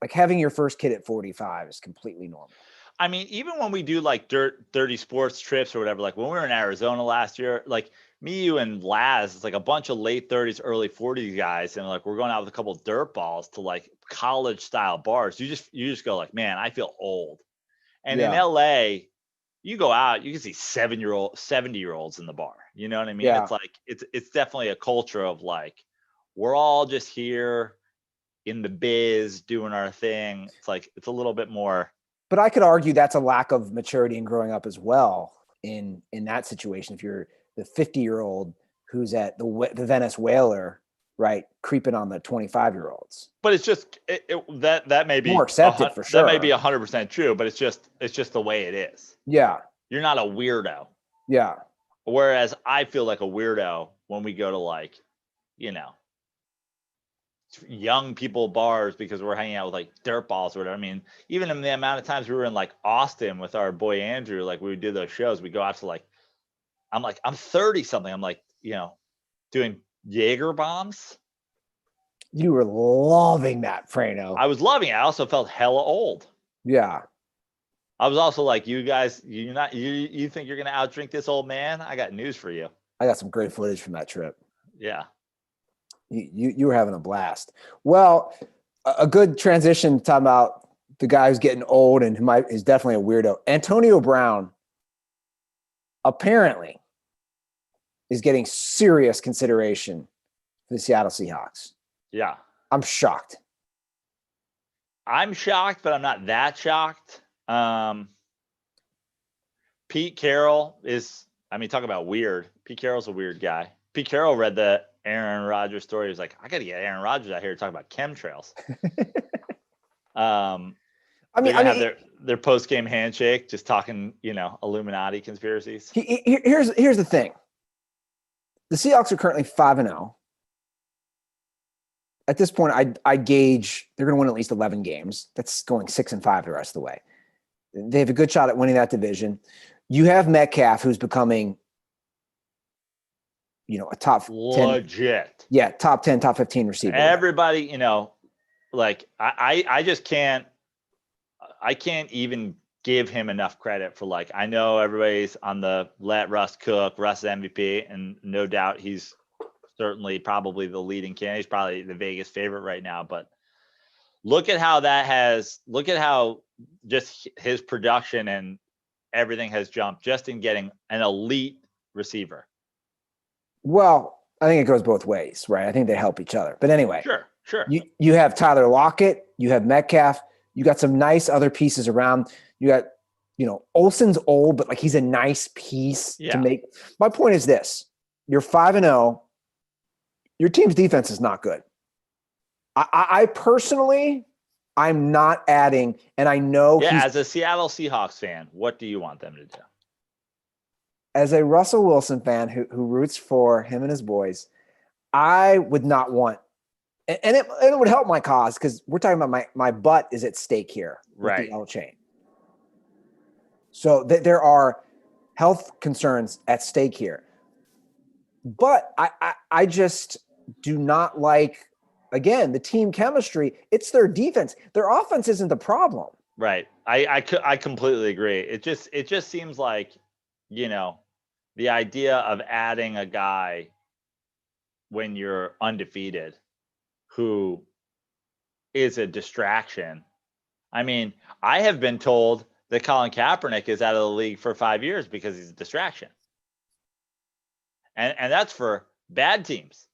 Like having your first kid at 45 is completely normal. I mean, even when we do like dirty sports trips or whatever, like when we were in Arizona last year, like me, you, and Laz, it's like a bunch of late 30s, early 40s guys, and like we're going out with a couple of dirt balls to like college style bars. You just go like, man, I feel old. And in LA, you go out, you can see 70-year-olds in the bar. You know what I mean? Yeah. It's like it's definitely a culture of like we're all just here in the biz doing our thing. It's like it's a little bit more. But I could argue that's a lack of maturity and growing up as well in that situation. If you're the 50-year-old who's at the Venice Whaler, right, creeping on the 25-year-olds. But it's just that may be more accepted for sure. That may be 100% true, but it's just the way it is. Yeah, you're not a weirdo. Yeah. Whereas I feel like a weirdo when we go to like, young people bars because we're hanging out with like dirt balls or whatever. I mean, even in the amount of times we were in like Austin with our boy Andrew, like we would do those shows, we go out to like, I'm 30 something. I'm like, doing Jaeger bombs. You were loving that, Frano. I was loving it. I also felt hella old. Yeah. I was also like, you guys, you think you're going to outdrink this old man? I got news for you. I got some great footage from that trip. Yeah. You were having a blast. Well, a good transition talking about the guy who's getting old and is definitely a weirdo. Antonio Brown apparently is getting serious consideration for the Seattle Seahawks. Yeah. I'm shocked. I'm shocked, but I'm not that shocked. Pete Carroll talk about weird. Pete Carroll's a weird guy. Pete Carroll read the Aaron Rodgers story. He was like, I got to get Aaron Rodgers out here to talk about chemtrails. Have their post-game handshake, just talking, Illuminati conspiracies. Here's the thing. The Seahawks are currently 5-0. At this point, I gauge they're going to win at least 11 games. That's going 6-5 the rest of the way. They have a good shot at winning that division. You have Metcalf, who's becoming, a top 10. Legit. Yeah, top 10, top 15 receiver. Everybody, I just can't. I can't even give him enough credit for I know everybody's on the let Russ cook, Russ MVP, and no doubt he's certainly probably the leading candidate. He's probably the Vegas favorite right now. But look at how just his production and everything has jumped just in getting an elite receiver. Well, I think it goes both ways, right? I think they help each other. But anyway, sure. You have Tyler Lockett, you have Metcalf, you got some nice other pieces around. You got, Olsen's old, but he's a nice piece to make. My point is this: you're 5-0. Your team's defense is not good. I personally, I'm not adding, and I know. Yeah, as a Seattle Seahawks fan, what do you want them to do? As a Russell Wilson fan who roots for him and his boys, I would not want, and it would help my cause because we're talking about my butt is at stake here with right? The L chain. So there are health concerns at stake here, but I just do not like, again, the team chemistry. It's their defense. Their offense isn't the problem. Right. I completely agree. It just seems like, the idea of adding a guy when you're undefeated who is a distraction. I mean, I have been told that Colin Kaepernick is out of the league for 5 years because he's a distraction. And that's for bad teams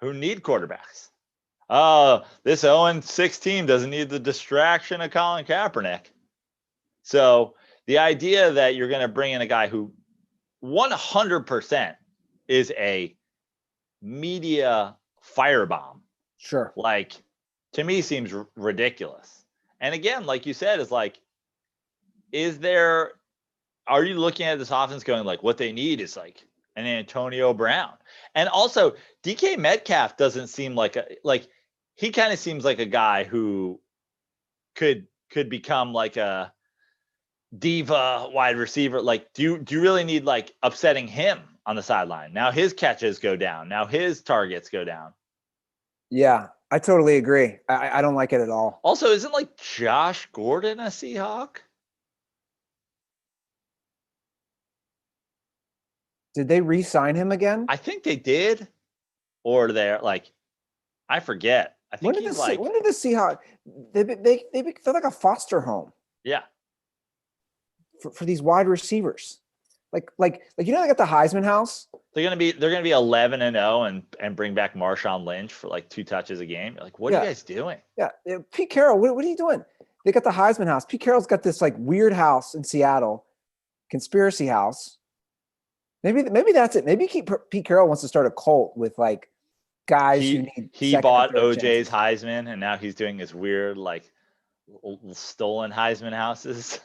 who need quarterbacks. Oh, this 0-6 team doesn't need the distraction of Colin Kaepernick. So the idea that you're going to bring in a guy who 100% is a media firebomb, sure, to me seems ridiculous. And again, like you said, is are you looking at this offense going what they need is an Antonio Brown? And also DK Metcalf doesn't seem he kind of seems like a guy who could become a diva wide receiver. Do you really need upsetting him on the sideline? Now his catches go down. Now his targets go down. Yeah, I totally agree. I don't like it at all. Also, isn't Josh Gordon a Seahawk? Did they re-sign him again? I think they did. Or they're I forget. I think when did the Seahawks? They're like a foster home. Yeah. For these wide receivers, they got the Heisman House. They're gonna be 11-0 and bring back Marshawn Lynch for 2 touches a game. You're what are you guys doing? Yeah, Pete Carroll, what are you doing? They got the Heisman House. Pete Carroll's got this weird house in Seattle, conspiracy house. Maybe that's it. Maybe Pete Carroll wants to start a cult with guys who need. He bought OJ's Heisman, and now he's doing this weird stolen Heisman houses.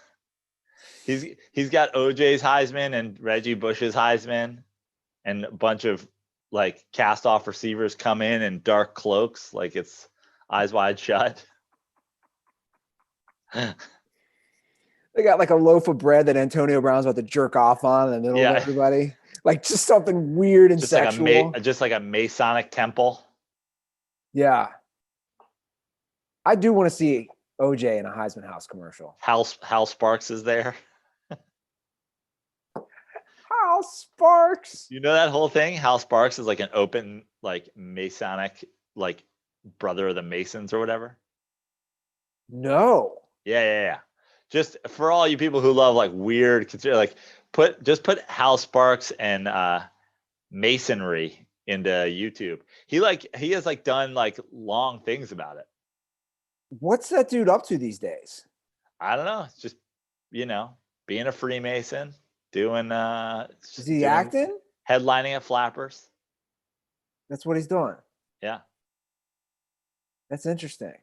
He's got OJ's Heisman and Reggie Bush's Heisman, and a bunch of cast off receivers come in dark cloaks, it's Eyes Wide Shut. They got a loaf of bread that Antonio Brown's about to jerk off on in the middle of everybody. Just something weird and sexual. Just like a Masonic temple. Yeah. I do want to see OJ in a Heisman House commercial. Hal Sparks is there. Hal Sparks. You know that whole thing? Hal Sparks is an open, Masonic, brother of the Masons or whatever. No. Yeah. Just for all you people who love like weird, consider like put Hal Sparks and masonry into YouTube. He has like done like long things about it. What's that dude up to these days? I don't know. It's just, being a Freemason, doing Is he acting? Headlining at Flappers. That's what he's doing. Yeah. That's interesting.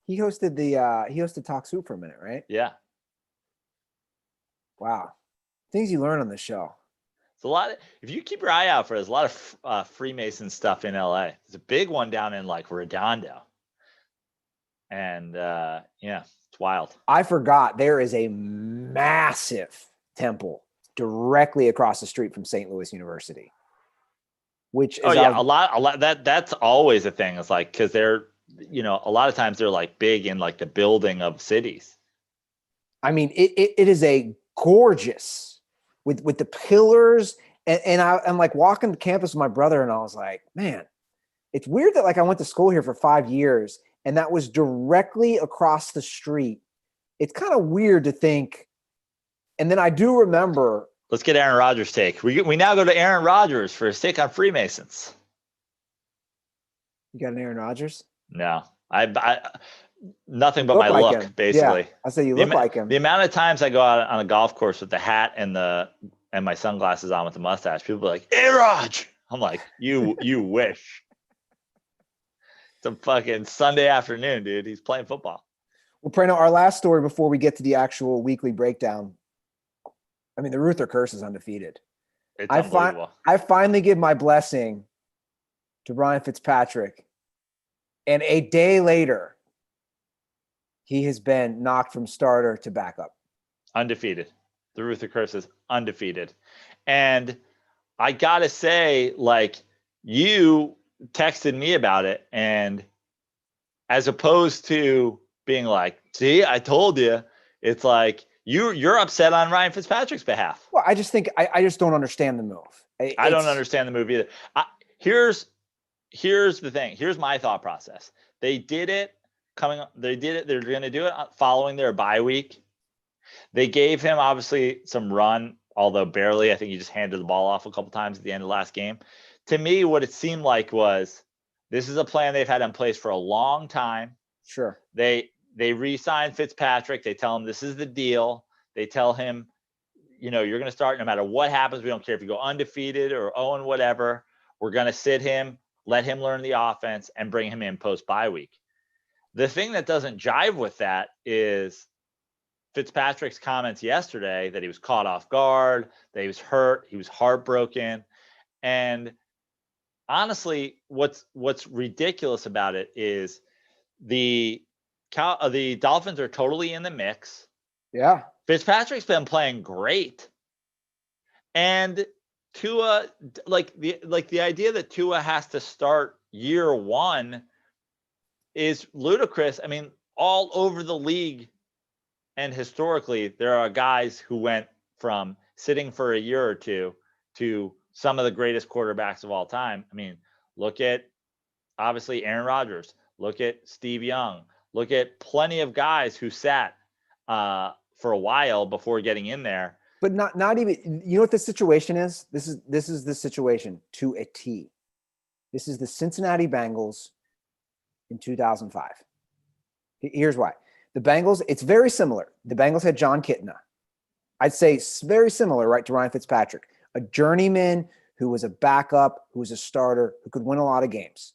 He hosted Talk Soup for a minute, right? Yeah. Wow. Things you learn on the show. It's a lot if you keep your eye out for it, there's a lot of Freemason stuff in LA. There's a big one down in like Redondo. And it's wild. I forgot there is a massive temple directly across the street from St. Louis University. Which is a lot that's always a thing. It's like because they're a lot of times they're like big in like the building of cities. I mean, it is a gorgeous with the pillars and I'm like walking the campus with my brother and I was like, man, it's weird that like I went to school here for 5 years and that was directly across the street. It's kind of weird to think. And then I do remember. Let's get Aaron Rodgers' take. We now go to Aaron Rodgers for his take on Freemasons. You got an Aaron Rodgers? No, I nothing but my like look, him. basically. Yeah, I say you look like him. The amount of times I go out on a golf course with the hat and my sunglasses on with the mustache, people are like, "Hey, Raj!" I'm like, "You wish." It's a fucking Sunday afternoon, dude. He's playing football. Well, Prano, our last story before we get to the actual weekly breakdown. I mean, the Ruther curse is undefeated. It's unbelievable. I finally give my blessing to Ryan Fitzpatrick. And a day later, he has been knocked from starter to backup. Undefeated. The Ruther curse is undefeated. And I got to say, like, you texted me about it. And as opposed to being like, see, I told you, it's like, you're upset on Ryan Fitzpatrick's behalf. Well, I just think I just don't understand the move. I don't understand the move either. Here's the thing. Here's my thought process. They did it. They're going to do it following their bye week. They gave him obviously some run, although barely. I think he just handed the ball off a couple times at the end of last game. To me, what it seemed like was this is a plan they've had in place for a long time. Sure. They re-sign Fitzpatrick. They tell him this is the deal. They tell him, you're going to start no matter what happens. We don't care if you go undefeated or 0 whatever. We're going to sit him, let him learn the offense, and bring him in post-bye week. The thing that doesn't jive with that is Fitzpatrick's comments yesterday that he was caught off guard, that he was hurt, he was heartbroken. And honestly, what's ridiculous about it is the Dolphins are totally in the mix. Yeah. Fitzpatrick's been playing great. And Tua, the idea that Tua has to start year one is ludicrous. I mean, all over the league and historically, there are guys who went from sitting for a year or two to some of the greatest quarterbacks of all time. I mean, look at obviously Aaron Rodgers. Look at Steve Young. Look at plenty of guys who sat for a while before getting in there. But not even, you know what the situation is? This is the situation to a T. This is the Cincinnati Bengals in 2005. Here's why. The Bengals, it's very similar. The Bengals had John Kitna. I'd say it's very similar, right, to Ryan Fitzpatrick. A journeyman who was a backup, who was a starter, who could win a lot of games.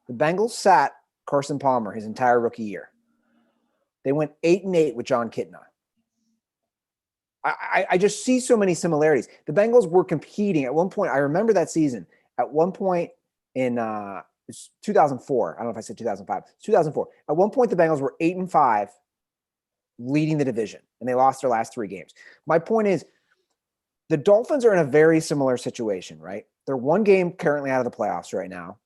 The Bengals sat Carson Palmer his entire rookie year. They went 8-8 with John Kitna. I just see so many similarities. The Bengals were competing at one point. I remember that season. At one point in 2004. I don't know if I said 2005. It's 2004. At one point, the Bengals were 8-5, leading the division, and they lost their last 3 games. My point is, the Dolphins are in a very similar situation, right? They're 1 game currently out of the playoffs right now.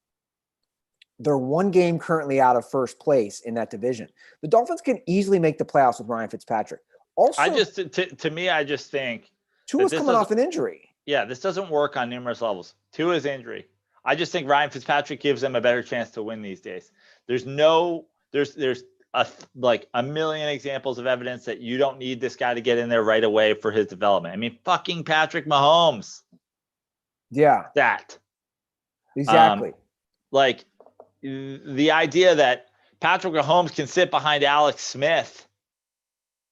They're 1 game currently out of first place in that division. The Dolphins can easily make the playoffs with Ryan Fitzpatrick. Also, I just think Tua's coming off an injury. Yeah, this doesn't work on numerous levels. Tua's injury. I just think Ryan Fitzpatrick gives them a better chance to win these days. There's like a million examples of evidence that you don't need this guy to get in there right away for his development. I mean, fucking Patrick Mahomes. Yeah, That. exactly. Like the idea that Patrick Mahomes can sit behind Alex Smith,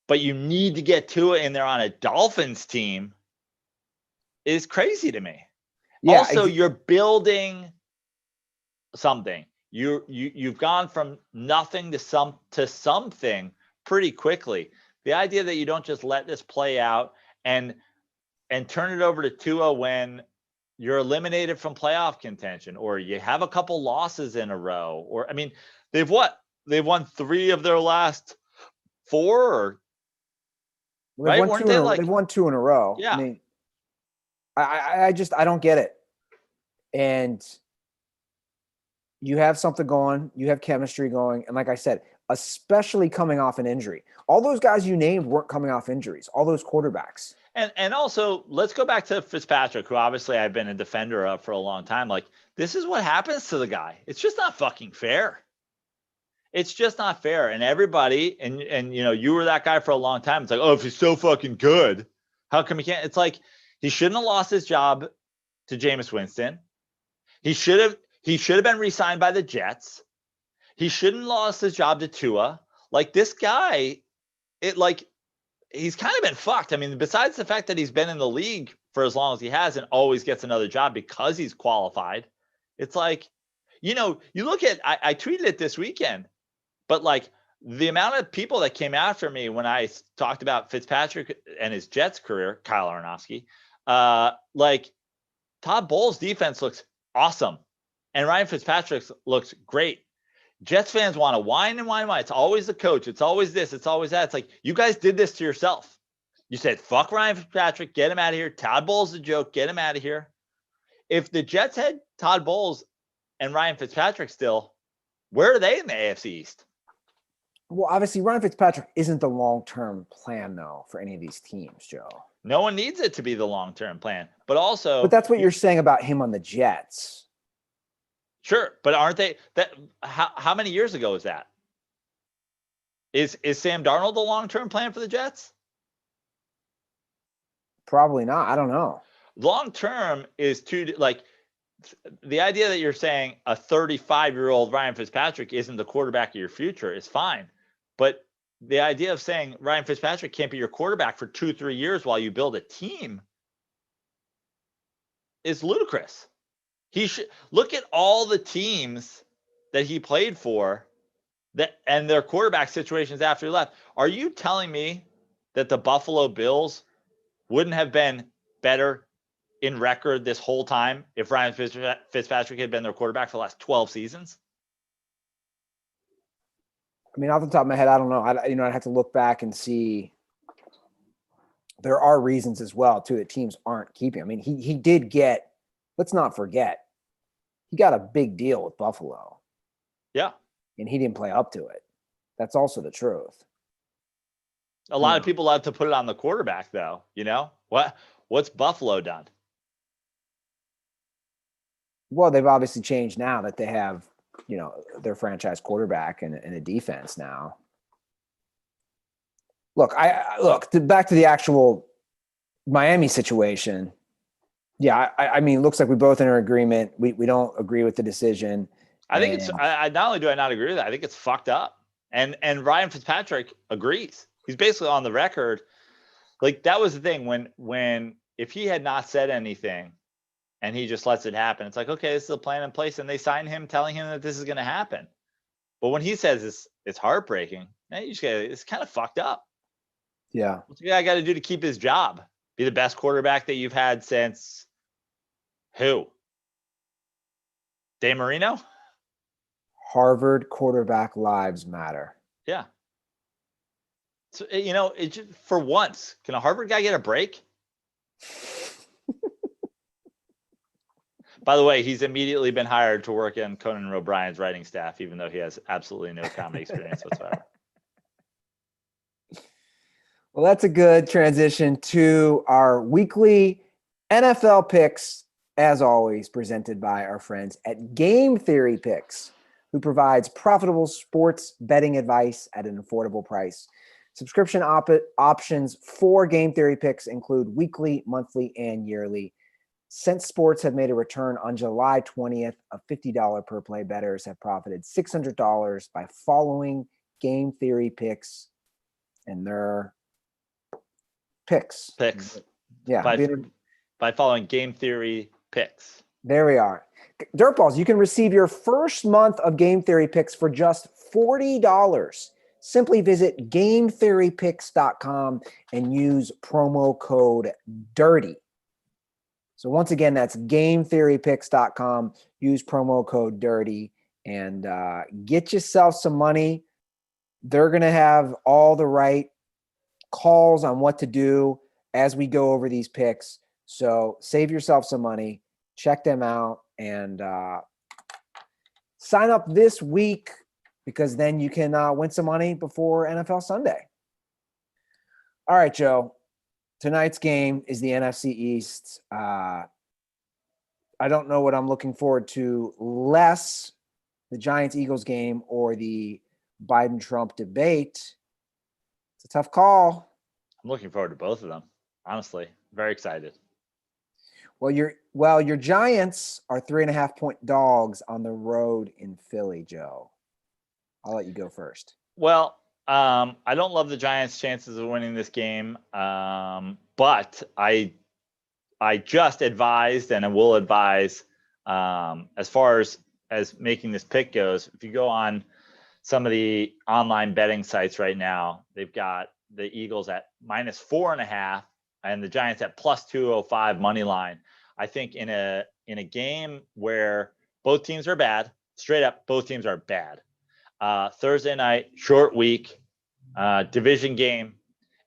but you need to get Tua in there on a Dolphins team is crazy to me. Yeah, also, you're building something. You've gone from nothing to something pretty quickly. The idea that you don't just let this play out and turn it over to Tua when you're eliminated from playoff contention, or you have a couple losses in a row, or I mean, they've won 3 of their last 4, or right? They've won 2 in a row. Yeah. I mean, I don't get it. And you have something going, you have chemistry going, and like I said, especially coming off an injury. All those guys you named weren't coming off injuries. All those quarterbacks. And also, let's go back to Fitzpatrick, who obviously I've been a defender of for a long time. Like, this is what happens to the guy. It's just not fucking fair. It's just not fair. And everybody, and you know, you were that guy for a long time. It's like, oh, if he's so fucking good, how come he can't? It's like, he shouldn't have lost his job to Jameis Winston. He should have been re-signed by the Jets. He shouldn't have lost his job to Tua. Like, this guy, he's kind of been fucked. I mean, besides the fact that he's been in the league for as long as he has and always gets another job because he's qualified. It's like, you know, you look at, I tweeted it this weekend, but like the amount of people that came after me when I talked about Fitzpatrick and his Jets career, Kyle Aronofsky, like Todd Bowles' defense looks awesome. And Ryan Fitzpatrick looks great. Jets fans want to whine and whine. It's always the coach. It's always this. It's always that. It's like, you guys did this to yourself. You said, fuck Ryan Fitzpatrick. Get him out of here. Todd Bowles is a joke. Get him out of here. If the Jets had Todd Bowles and Ryan Fitzpatrick still, where are they in the AFC East? Well, obviously, Ryan Fitzpatrick isn't the long-term plan, though, for any of these teams, Joe. No one needs it to be the long-term plan. But also... But that's what you're saying about him on the Jets. Sure, but aren't they how many years ago is that? Is Sam Darnold the long-term plan for the Jets? Probably not. I don't know. Long-term is the idea that you're saying a 35-year-old Ryan Fitzpatrick isn't the quarterback of your future is fine. But the idea of saying Ryan Fitzpatrick can't be your quarterback for 2-3 years while you build a team is ludicrous. He should look at all the teams that he played for and their quarterback situations after he left. Are you telling me that the Buffalo Bills wouldn't have been better in record this whole time if Ryan Fitzpatrick had been their quarterback for the last 12 seasons? I mean, off the top of my head, I don't know. I'd have to look back and see. There are reasons as well, too, that teams aren't keeping. I mean, he did get, let's not forget, he got a big deal with Buffalo. Yeah. And he didn't play up to it. That's also the truth. A lot of people love to put it on the quarterback, though. You know, what's Buffalo done? Well, they've obviously changed now that they have, you know, their franchise quarterback and a defense now. Look, back to the actual Miami situation. Yeah, I mean, it looks like we both in agreement. We don't agree with the decision. I think I not only do I not agree with that, I think it's fucked up. And Ryan Fitzpatrick agrees. He's basically on the record. Like, that was the thing when if he had not said anything and he just lets it happen, it's like, okay, this is a plan in place, and they sign him telling him that this is going to happen. But when he says it's heartbreaking, man, it's kind of fucked up. Yeah. What's the guy got to do to keep his job? Be the best quarterback that you've had since who? Dan Marino? Harvard quarterback lives matter. Yeah. So, you know, it just, for once, can a Harvard guy get a break? By the way, he's immediately been hired to work in Conan O'Brien's writing staff, even though he has absolutely no comedy experience whatsoever. Well, that's a good transition to our weekly NFL picks, as always, presented by our friends at Game Theory Picks. who provides profitable sports betting advice at an affordable price. Subscription options for Game Theory picks include weekly, monthly, and yearly. Since sports have made a return on July 20th, of $50 per play bettors have profited $600 by following Game Theory picks and their picks. Yeah. By following Game Theory picks. There we are. Dirtballs, you can receive your first month of Game Theory picks for just $40. Simply visit GameTheoryPicks.com and use promo code DIRTY. So once again, that's GameTheoryPicks.com. Use promo code DIRTY and get yourself some money. They're going to have all the right calls on what to do as we go over these picks. So save yourself some money. Check them out and sign up this week because then you can win some money before NFL Sunday. All right, Joe. Tonight's game is the NFC East. I don't know what I'm looking forward to less, the Giants-Eagles game or the Biden-Trump debate. It's a tough call. I'm looking forward to both of them, honestly. Very excited. Well, your Giants are 3.5-point dogs on the road in Philly, Joe. I'll let you go first. Well, I don't love the Giants' chances of winning this game, but I just advised and I will advise as far as making this pick goes. If you go on some of the online betting sites right now, they've got the Eagles at -4.5 and the Giants at +205 money line. I think in a game where both teams are bad, straight up, both teams are bad. Thursday night, short week, division game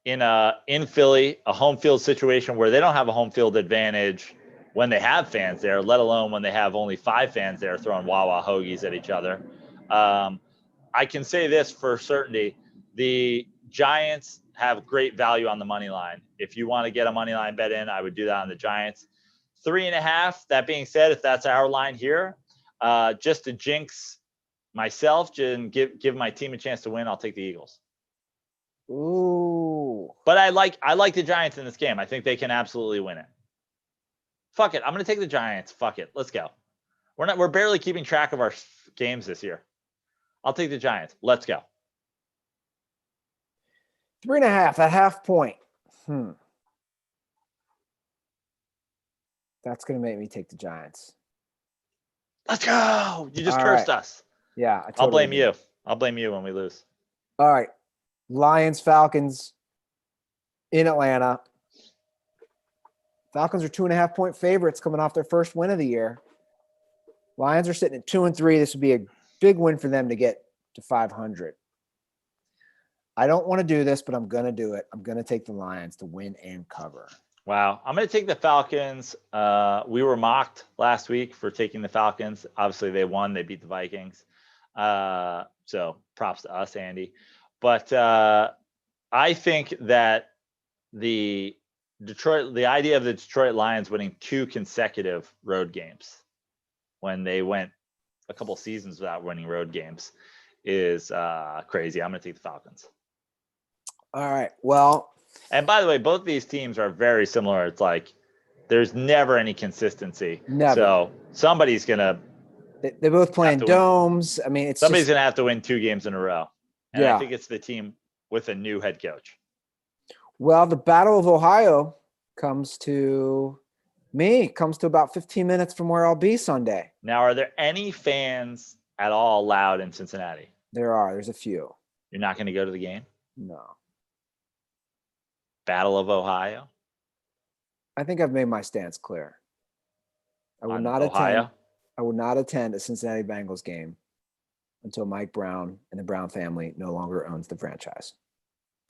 in Philly, a home field situation where they don't have a home field advantage when they have fans there, let alone when they have only 5 fans there throwing Wawa hoagies at each other. I can say this for certainty: the Giants have great value on the money line. If you want to get a money line bet in, I would do that on the Giants. 3.5. That being said, if that's our line here, just to jinx myself and give my team a chance to win, I'll take the Eagles. Ooh. But I like the Giants in this game. I think they can absolutely win it. Fuck it. I'm going to take the Giants. Fuck it. Let's go. We're barely keeping track of our games this year. I'll take the Giants. Let's go. 3.5 at half point. That's going to make me take the Giants. Let's go. You just All cursed right. us. Yeah. I'll blame you. I'll blame you when we lose. All right. Lions, Falcons in Atlanta. Falcons are 2.5-point favorites coming off their first win of the year. Lions are sitting at 2-3. This would be a big win for them to get to 500. I don't want to do this, but I'm going to do it. I'm going to take the Lions to win and cover. Wow. I'm going to take the Falcons. We were mocked last week for taking the Falcons. Obviously, they won. They beat the Vikings. So props to us, Andy. But I think that the idea of the Detroit Lions winning 2 consecutive road games when they went a couple seasons without winning road games is crazy. I'm going to take the Falcons. All right. Well, and by the way, both these teams are very similar. It's like there's never any consistency. Never. So somebody's going to. They're both playing domes. I mean, somebody's going to have to win 2 games in a row. And yeah. I think it's the team with a new head coach. Well, the Battle of Ohio comes to about 15 minutes from where I'll be Sunday. Now, are there any fans at all allowed in Cincinnati? There's a few. You're not going to go to the game? No. Battle of Ohio? I think I've made my stance clear. I would not attend a Cincinnati Bengals game until Mike Brown and the Brown family no longer owns the franchise.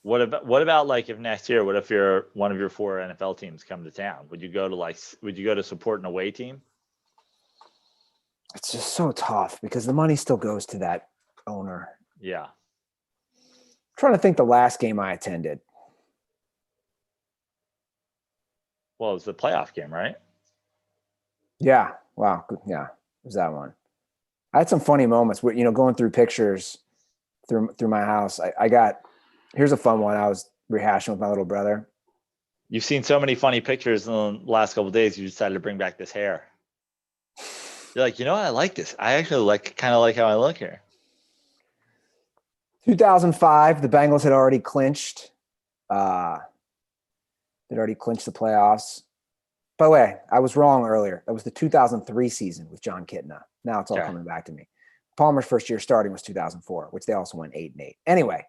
What about like if next year, what if one of your 4 NFL teams come to town? Would you go to support an away team? It's just so tough because the money still goes to that owner. Yeah. I'm trying to think the last game I attended. Well, it was the playoff game, right? Yeah. Wow. Yeah. It was that one. I had some funny moments where, going through pictures through my house. Here's a fun one. I was rehashing with my little brother. You've seen so many funny pictures in the last couple of days. You decided to bring back this hair. You're like, you know what? I like this. I actually kind of like how I look here. 2005, the Bengals had already clinched. They'd already clinched the playoffs. By the way, I was wrong earlier. That was the 2003 season with John Kitna. Now it's all coming back to me. Palmer's first year starting was 2004, which they also went 8-8. Anyway,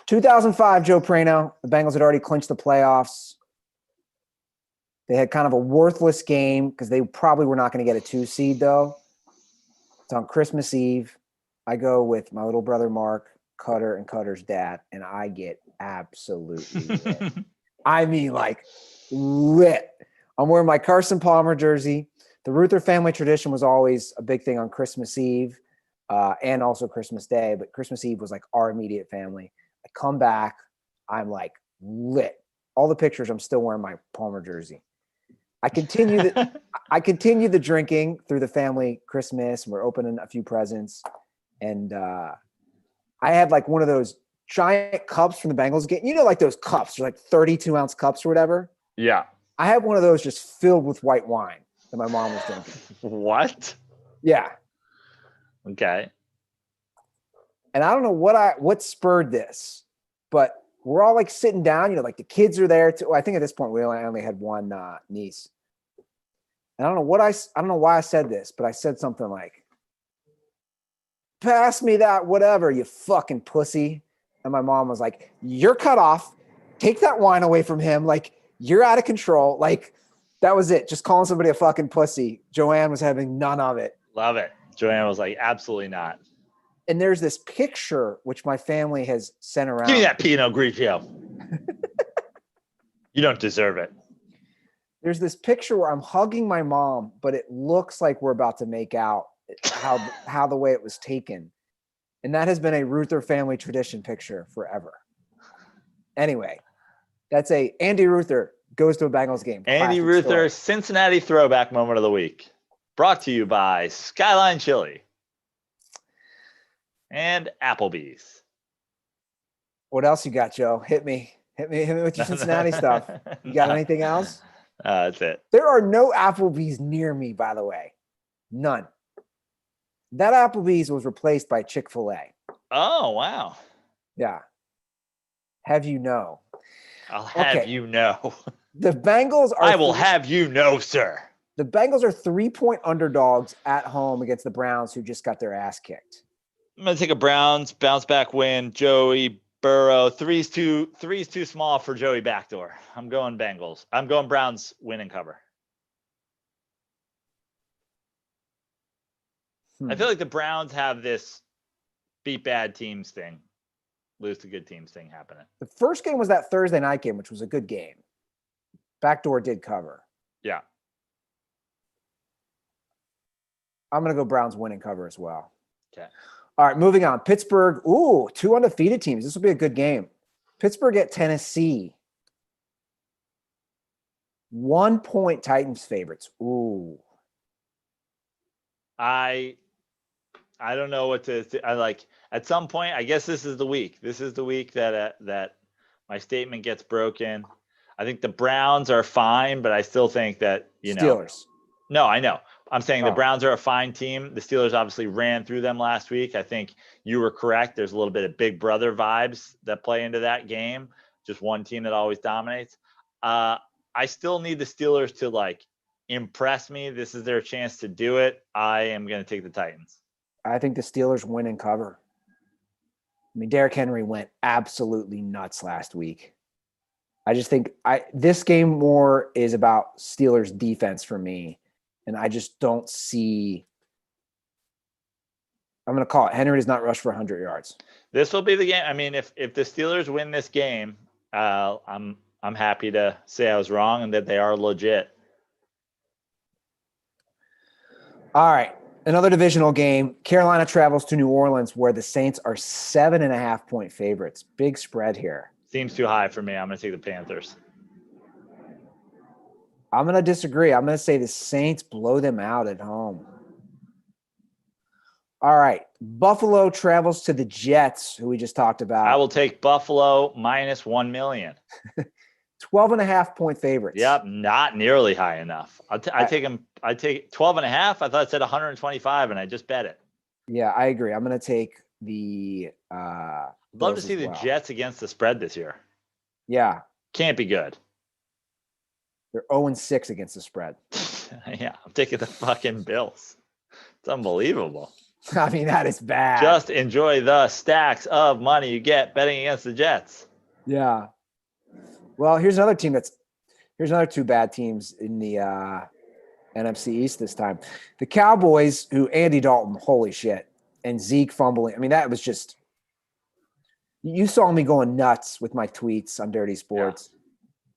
2005, Joe Brando, the Bengals had already clinched the playoffs. They had kind of a worthless game because they probably were not going to get a 2 seed, though. It's on Christmas Eve. I go with my little brother, Mark, Cutter, and Cutter's dad, and I get absolutely lit. I mean, like, lit. I'm wearing my Carson Palmer jersey. The Ruther family tradition was always a big thing on Christmas Eve and also Christmas Day, but Christmas Eve was like our immediate family. I come back, I'm like lit. All the pictures, I'm still wearing my Palmer jersey. I continue the drinking through the family Christmas, and we're opening a few presents. And I had like one of those giant cups from the Bengals game. Like those cups, they're like 32-ounce cups or whatever. Yeah. I had one of those just filled with white wine that my mom was drinking. What? Yeah. Okay. And I don't know what spurred this, but we're all like sitting down, like the kids are there too. I think at this point we only had one niece. And I don't know why I said this, but I said something like, "Pass me that whatever, you fucking pussy." And my mom was like, "You're cut off. Take that wine away from him. Like, you're out of control." Like, that was it. Just calling somebody a fucking pussy. Joanne was having none of it. Love it. Joanne was like, absolutely not. And there's this picture which my family has sent around. Give me that Pinot Grigio. You don't deserve it. There's this picture where I'm hugging my mom, but it looks like we're about to make out how the way it was taken. And that has been a Ruther family tradition picture forever. Anyway, that's Andy Ruther goes to a Bengals game. Andy Ruther, Cincinnati throwback moment of the week. Brought to you by Skyline Chili and Applebee's. What else you got, Joe? Hit me with your Cincinnati stuff. You got anything else? That's it. There are no Applebee's near me, by the way. None. That Applebee's was replaced by Chick-fil-A. Oh, wow. Yeah. Have you know? I'll have you know. The Bengals are. I will have you know, sir. The Bengals are 3-point underdogs at home against the Browns, who just got their ass kicked. I'm going to take a Browns bounce back win. Joey Burrow. Three's too small for Joey backdoor. I'm going Bengals. I'm going Browns win and cover. I feel like the Browns have this beat bad teams thing, lose to good teams thing happening. The first game was that Thursday night game, which was a good game. Backdoor did cover. Yeah. I'm going to go Browns win and cover as well. Okay. All right, moving on. Pittsburgh. Ooh, 2 undefeated teams. This will be a good game. Pittsburgh at Tennessee. 1 point Titans favorites. Ooh. I don't know what to I like at some point. I guess this is the week. This is the week that my statement gets broken. I think the Browns are fine, but I still think that, Steelers. No, I know. I'm saying the Browns are a fine team. The Steelers obviously ran through them last week. I think you were correct. There's a little bit of Big Brother vibes that play into that game. Just one team that always dominates. I still need the Steelers to impress me. This is their chance to do it. I am going to take the Titans. I think the Steelers win and cover. I mean, Derrick Henry went absolutely nuts last week. I just think this game more is about Steelers defense for me. And I just don't see – I'm going to call it. Henry does not rush for 100 yards. This will be the game. I mean, if the Steelers win this game, I'm happy to say I was wrong and that they are legit. All right. Another divisional game. Carolina travels to New Orleans, where the Saints are 7.5-point favorites. Big spread here. Seems too high for me. I'm going to take the Panthers. I'm going to disagree. I'm going to say the Saints blow them out at home. All right. Buffalo travels to the Jets, who we just talked about. I will take Buffalo minus 1 million. 12.5 point favorites. Yep, not nearly high enough. I take him. I take 12.5. I thought it said 125, and I just bet it. Yeah, I agree. I'm going to take the. Love to see the Jets against the spread this year. Yeah, can't be good. They're 0-6 against the spread. Yeah, I'm taking the fucking Bills. It's unbelievable. I mean, that is bad. Just enjoy the stacks of money you get betting against the Jets. Yeah. Well, here's another team here's another two bad teams in the NFC East this time. The Cowboys, who Andy Dalton, holy shit, and Zeke fumbling. I mean, that was just – you saw me going nuts with my tweets on Dirty Sports.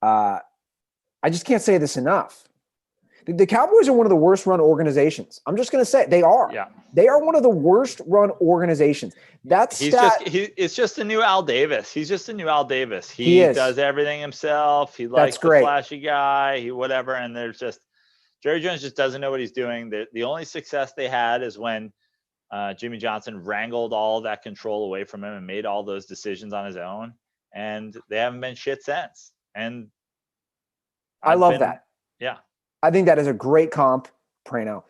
Yeah. I just can't say this enough. The Cowboys are one of the worst run organizations. I'm just going to say they are. Yeah. They are one of the worst run organizations. It's just a new Al Davis. He's just a new Al Davis. He does everything himself. He likes the flashy guy, whatever. And there's just Jerry Jones just doesn't know what he's doing. The only success they had is when Jimmy Johnson wrangled all that control away from him and made all those decisions on his own. And they haven't been shit since. And I love that. Yeah. I think that is a great comp, Prano.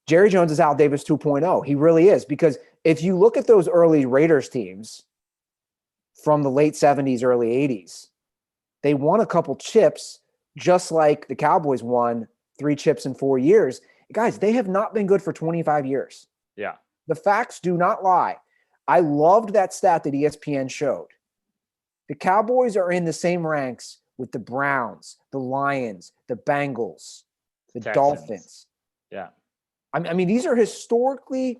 Jerry Jones is Al Davis 2.0. He really is, because if you look at those early Raiders teams from the late 70s, early 80s, they won a couple chips just like the Cowboys won 3 chips in 4 years. Guys, they have not been good for 25 years. Yeah. The facts do not lie. I loved that stat that ESPN showed. The Cowboys are in the same ranks with the Browns, the Lions, the Bengals, the Texans. Dolphins. Yeah. I mean, these are historically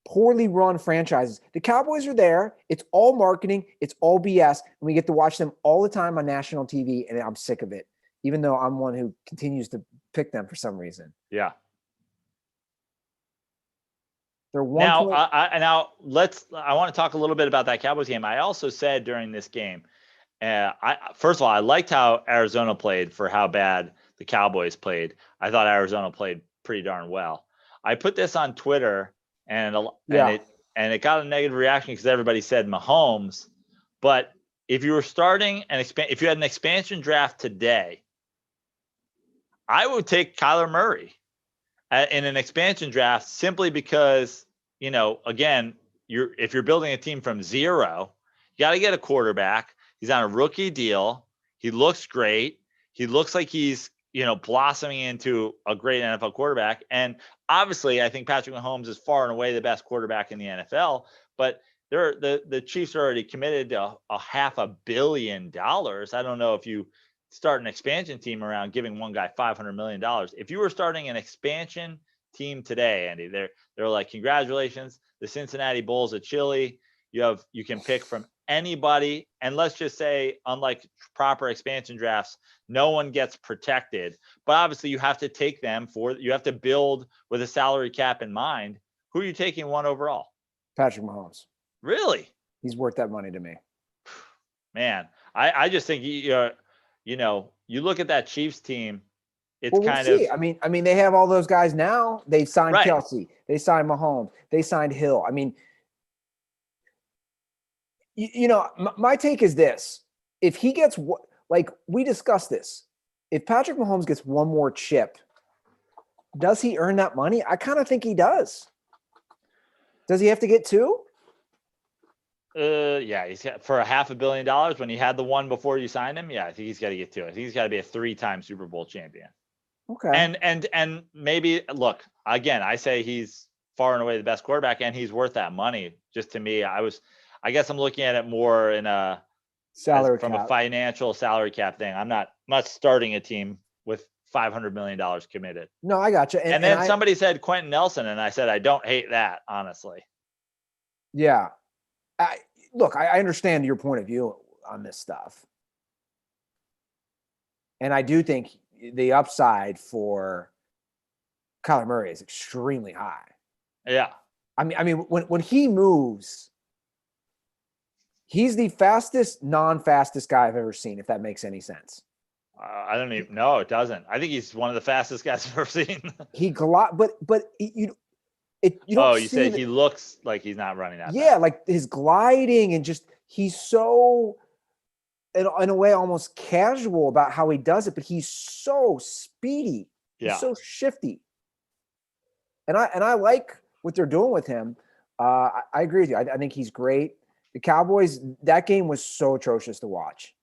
poorly run franchises. The Cowboys are there. It's all marketing. It's all BS. And we get to watch them all the time on national TV, and I'm sick of it, even though I'm one who continues to pick them for some reason. Yeah. They're one now, I want to talk a little bit about that Cowboys game. I also said during this game, first of all, I liked how Arizona played for how bad the Cowboys played. I thought Arizona played pretty darn well. I put this on Twitter, and it got a negative reaction because everybody said Mahomes. But if you were starting if you had an expansion draft today, I would take Kyler Murray in an expansion draft simply because, again, if you're building a team from zero, you got to get a quarterback. He's on a rookie deal. He looks great. He looks like he's, blossoming into a great NFL quarterback. And obviously, I think Patrick Mahomes is far and away the best quarterback in the NFL. But the Chiefs are already committed to a $500 million. I don't know if you start an expansion team around giving one guy $500 million. If you were starting an expansion team today, Andy, they're like, congratulations, the Cincinnati Bulls at Chile. You can pick from anybody, and let's just say, unlike proper expansion drafts, no one gets protected. But obviously, you have to take them you have to build with a salary cap in mind. Who are you taking one overall? Patrick Mahomes. Really? He's worth that money to me. Man, I just think you look at that Chiefs team. It's we'll see. I mean, they have all those guys now. They signed Kelsey. They signed Mahomes. They signed Hill. I mean, my take is this. If he gets we discussed this, if Patrick Mahomes gets one more chip, does he earn that money? I kind of think he does. Does he have to get 2? Yeah, he's got for $500 million when he had the one before you signed him. Yeah, I think he's got to get 2. I think he's got to be a 3-time Super Bowl champion. Okay. And maybe look, again, I say he's far and away the best quarterback, and he's worth that money. Just to me, I guess I'm looking at it more in a salary from a financial salary cap thing. I'm not starting a team with $500 million committed. No, I got you. And then somebody said Quentin Nelson, and I said I don't hate that, honestly. Yeah, I understand your point of view on this stuff, and I do think the upside for Kyler Murray is extremely high. Yeah, I mean, when he moves. He's the fastest, non-fastest guy I've ever seen, if that makes any sense. I don't even know. It doesn't. I think he's one of the fastest guys I've ever seen. But You don't you see said he looks like he's not running that fast. like his gliding and just he's so in a way almost casual about how he does it, but he's so speedy. Yeah. He's so shifty. And I like what they're doing with him. I agree with you. I think he's great. The Cowboys, that game was so atrocious to watch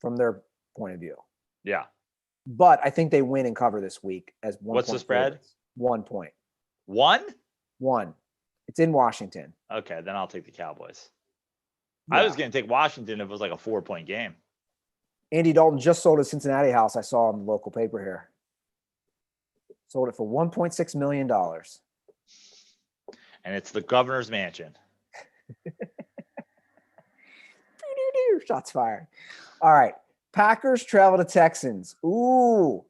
from their point of view. Yeah. But I think they win and cover this week as 1 What's the point spread? favorites. 1 point. 1? 1. It's in Washington. Okay, then I'll take the Cowboys. Yeah. I was going to take Washington if it was like a 4-point game. Andy Dalton just sold his Cincinnati house. I saw in the local paper here. Sold it for $1.6 million. And it's the governor's mansion. Shots fired. All right. Packers travel to Texans. Ooh,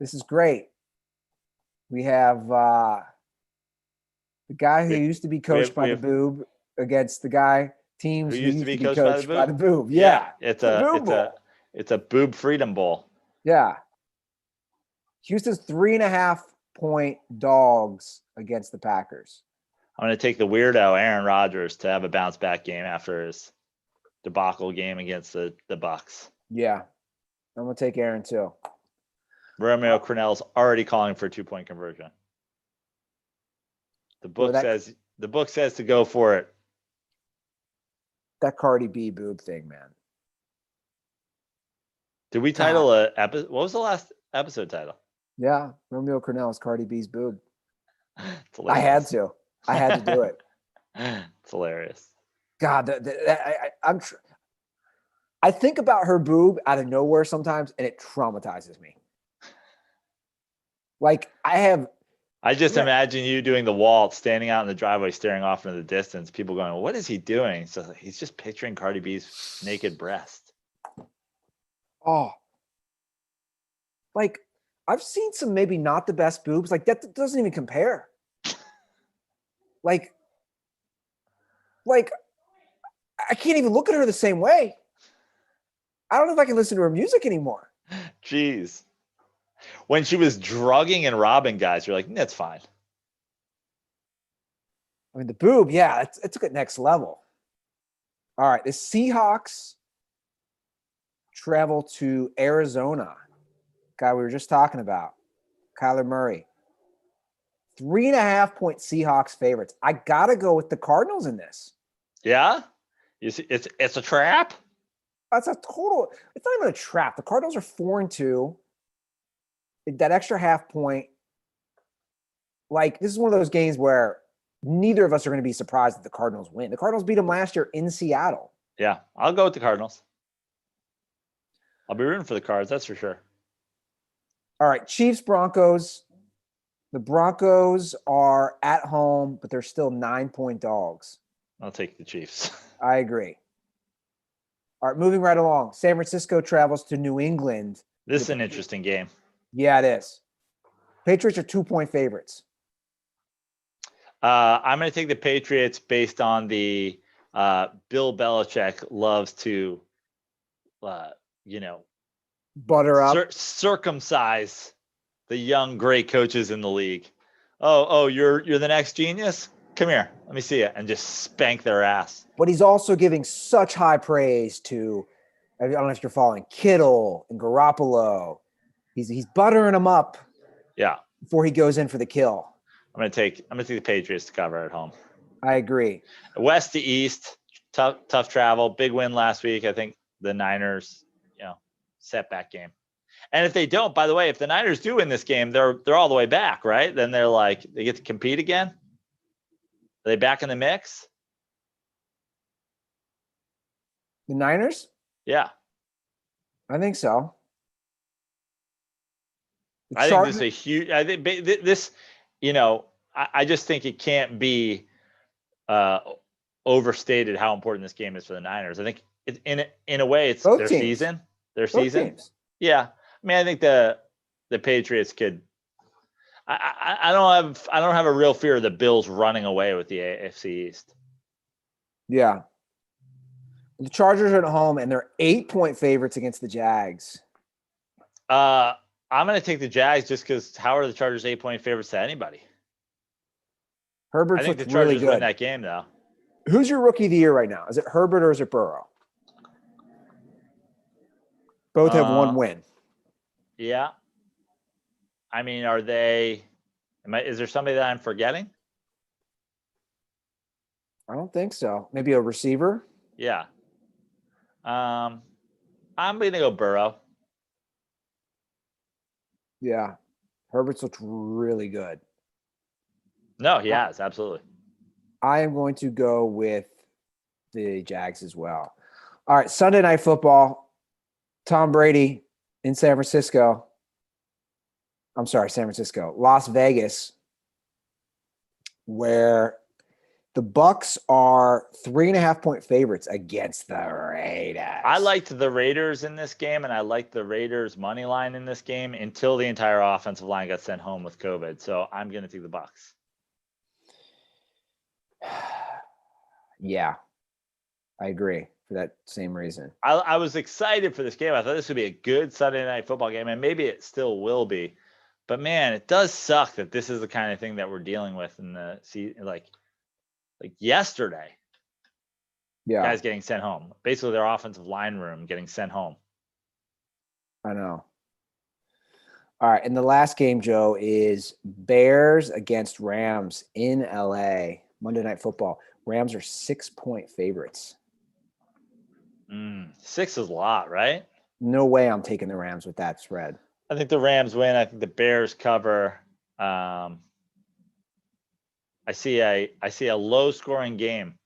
this is great. We have the guy who used to be coached by the boob against the guy teams who used to be coached by the boob. Yeah. It's a boob freedom bowl. Yeah. Houston's 3.5-point dogs against the Packers. I'm going to take the weirdo Aaron Rodgers to have a bounce back game after his debacle game against the Bucks. Yeah. I'm going to take Aaron too. Romeo Crennel's already calling for a 2-point conversion. The book says to go for it. That Cardi B boob thing, man. Did we title a episode? What was the last episode title? Yeah, Romeo Crennel's Cardi B's boob. I had to do it. It's hilarious. God, I think about her boob out of nowhere sometimes, and it traumatizes me. Like I just imagine you doing the waltz, standing out in the driveway, staring off into the distance. People going, "What is he doing?" So he's just picturing Cardi B's naked breast. Oh, like I've seen some maybe not the best boobs. Like that doesn't even compare. Like I can't even look at her the same way. I don't know if I can listen to her music anymore. Jeez. When she was drugging and robbing guys, you're like, that's fine. I mean, the boob, yeah, it took it next level. All right, the Seahawks travel to Arizona. Guy we were just talking about, Kyler Murray. 3.5-point Seahawks favorites. I gotta go with the Cardinals in this. Yeah, you see, it's a trap. That's a total. It's not even a trap. The Cardinals are 4-2. That extra half point. Like this is one of those games where neither of us are going to be surprised that the Cardinals win. The Cardinals beat them last year in Seattle. Yeah, I'll go with the Cardinals. I'll be rooting for the Cards, that's for sure. All right, Chiefs, Broncos. The Broncos are at home, but they're still 9-point dogs. I'll take the Chiefs. I agree. All right, moving right along. San Francisco travels to New England. This is an interesting game. Yeah, it is. Patriots are 2-point favorites. I'm going to take the Patriots based on the Bill Belichick loves to, butter up, circumcise the young great coaches in the league. Oh, you're the next genius. Come here, let me see it, and just spank their ass. But he's also giving such high praise to, I don't know if you're following, Kittle and Garoppolo. He's buttering them up. Yeah. Before he goes in for the kill. I'm gonna take the Patriots to cover at home. I agree. West to East, tough travel. Big win last week. I think the Niners, setback game. And if they don't, by the way, if the Niners do win this game, they're all the way back, right? Then they get to compete again. Are they back in the mix? The Niners? Yeah. I think so. I think this is a huge. I think this. I just think it can't be overstated how important this game is for the Niners. I think in a way it's both their teams. season. Their both season. Teams. Yeah. I mean, I think the Patriots could. I don't have a real fear of the Bills running away with the AFC East. Yeah. The Chargers are at home and they're 8-point favorites against the Jags. I'm going to take the Jags just because how are the Chargers 8-point favorites to anybody? Herbert's I think the looked really Chargers win good. that game, though. Who's your rookie of the year right now? Is it Herbert or is it Burrow? Both have one win. Yeah. I mean, are they? Is there somebody that I'm forgetting? I don't think so. Maybe a receiver. Yeah. I'm going to go Burrow. Yeah. Herbert's looked really good. No, he has. Absolutely. I am going to go with the Jags as well. All right. Sunday Night Football. Tom Brady in San Francisco. I'm sorry, San Francisco. Las Vegas, where the Bucks are 3.5-point favorites against the Raiders. I liked the Raiders in this game, and I liked the Raiders money line in this game until the entire offensive line got sent home with COVID. So I'm going to take the Bucks. Yeah, I agree for that same reason. I was excited for this game. I thought this would be a good Sunday night football game, and maybe it still will be. But man, it does suck that this is the kind of thing that we're dealing with in the season. Like yesterday, guys getting sent home. Basically, their offensive line room getting sent home. I know. All right, and the last game, Joe, is Bears against Rams in LA. Monday Night Football. Rams are 6-point favorites. 6 is a lot, right? No way I'm taking the Rams with that spread. I think the Rams win. I think the Bears cover. I see a low scoring game.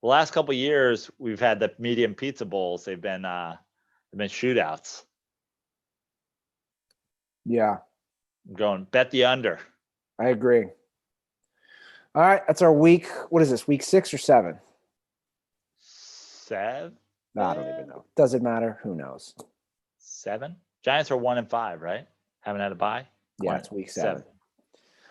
The last couple of years, we've had the medium pizza bowls. They've been shootouts. Yeah, I'm going bet the under. I agree. All right, that's our week. What is this? Week 6 or 7? 7. I don't even know. Doesn't matter. Who knows? 7. Giants are 1-5, right? Haven't had a bye. Yeah, it's week 7.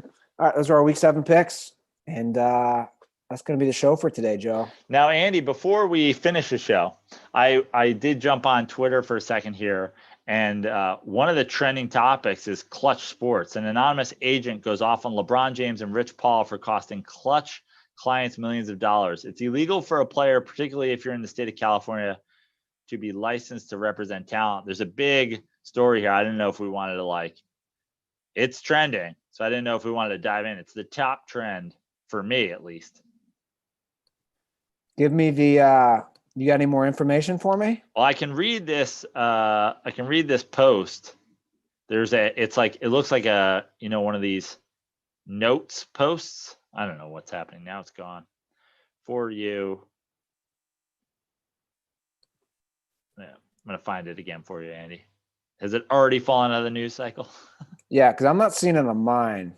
All right, those are our week 7 picks, and that's going to be the show for today, Joe. Now, Andy, before we finish the show, I did jump on Twitter for a second here, and one of the trending topics is clutch sports. An anonymous agent goes off on LeBron James and Rich Paul for costing clutch clients millions of dollars. It's illegal for a player, particularly if you're in the state of California, to be licensed to represent talent. There's a big story here. I didn't know if we wanted to it's trending. So I didn't know if we wanted to dive in. It's the top trend for me, at least. Give me the, you got any more information for me? Well, I can read this. I can read this post. It looks like one of these notes posts. I don't know what's happening. Now it's gone for you. Yeah, I'm going to find it again for you, Andy. Has it already fallen out of the news cycle? Yeah, because I'm not seeing it on mine.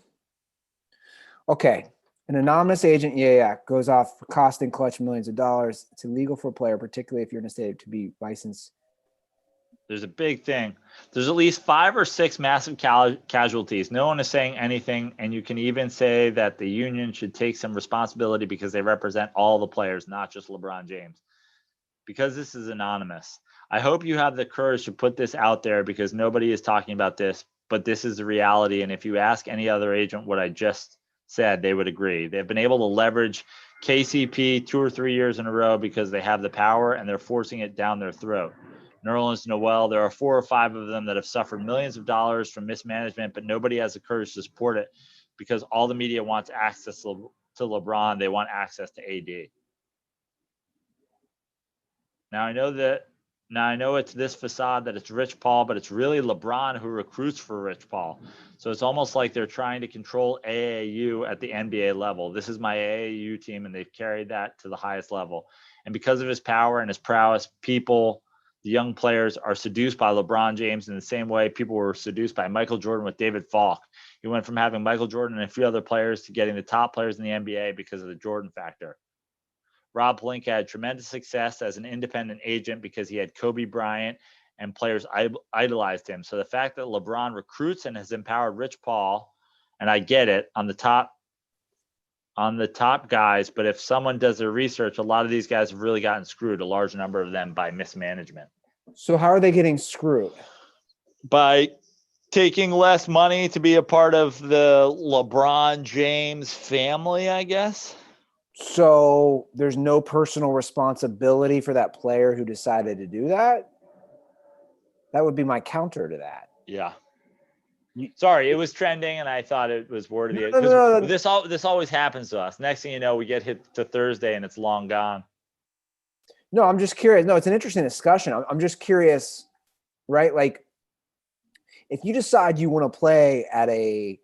Okay. An anonymous agent, goes off for costing clutch millions of dollars. It's illegal for a player, particularly if you're in a state to be licensed. There's a big thing. There's at least 5 or 6 massive casualties. No one is saying anything, and you can even say that the union should take some responsibility because they represent all the players, not just LeBron James. Because this is anonymous. I hope you have the courage to put this out there because nobody is talking about this, but this is the reality. And if you ask any other agent what I just said, they would agree. They've been able to leverage KCP 2 or 3 years in a row because they have the power and they're forcing it down their throat. Nerlens Noel, there are 4 or 5 of them that have suffered millions of dollars from mismanagement, but nobody has the courage to support it because all the media wants access to LeBron. They want access to AD. Now I know it's this facade that it's Rich Paul, but it's really LeBron who recruits for Rich Paul. So it's almost like they're trying to control AAU at the NBA level. This is my AAU team, and they've carried that to the highest level. And because of his power and his prowess, the young players are seduced by LeBron James in the same way people were seduced by Michael Jordan with David Falk. He went from having Michael Jordan and a few other players to getting the top players in the NBA because of the Jordan factor. Rob Pelinka had tremendous success as an independent agent because he had Kobe Bryant and players idolized him. So the fact that LeBron recruits and has empowered Rich Paul, and I get it, on the top guys, but if someone does their research, a lot of these guys have really gotten screwed, a large number of them by mismanagement. So how are they getting screwed? By taking less money to be a part of the LeBron James family, I guess. So there's no personal responsibility for that player who decided to do that. That would be my counter to that. Yeah. Sorry, it was trending, and I thought it was worthy. No. This always happens to us. Next thing you know, we get hit to Thursday, and it's long gone. No, I'm just curious. No, it's an interesting discussion. I'm just curious, right? Like, if you decide you want to play at a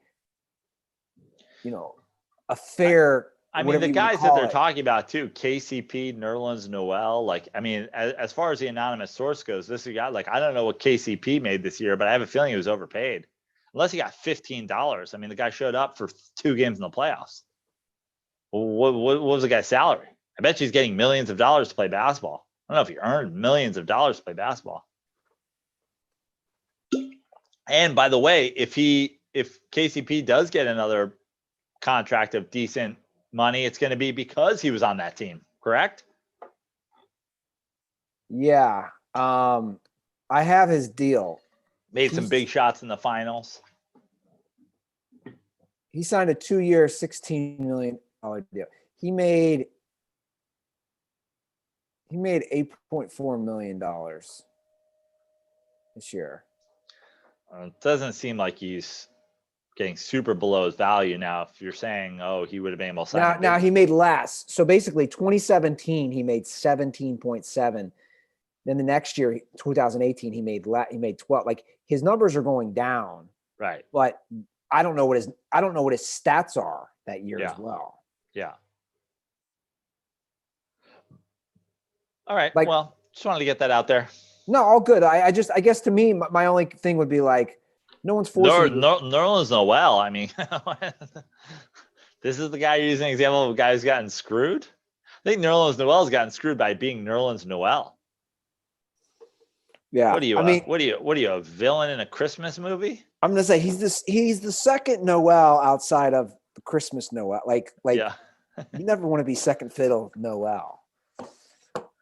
fair. I mean, the guys that they're talking about too, KCP, Nerlens Noel. Like, I mean, as far as the anonymous source goes, this guy, like, I don't know what KCP made this year, but I have a feeling he was overpaid. Unless he got $15. I mean, the guy showed up for 2 games in the playoffs. What was the guy's salary? I bet you he's getting millions of dollars to play basketball. I don't know if he earned millions of dollars to play basketball. And by the way, if KCP does get another contract of decent money, it's going to be because he was on that team, correct? Yeah. I have his deal. Made some big shots in the finals. He signed a 2-year, $16 million deal. He made $8.4 million this year. It doesn't seem like he's getting super below his value now. If you're saying, oh, he would have been able to sign now he made less. So basically 2017, he made 17.7. Then the next year, 2018, he made 12. Like, his numbers are going down. Right. But I don't know what his stats are that year as well. Yeah. All right. Like, well, just wanted to get that out there. No, all good. I guess to me, my only thing would be like, no one's forcing. Nerlens Noel. I mean, this is the guy you're using an example of a guy who's gotten screwed. I think Nerlens Noel's gotten screwed by being Nerlens Noel. Yeah. What are you? What are you, a villain in a Christmas movie? I'm gonna say he's the second Noel outside of the Christmas Noel. Like yeah. You never want to be second fiddle Noel.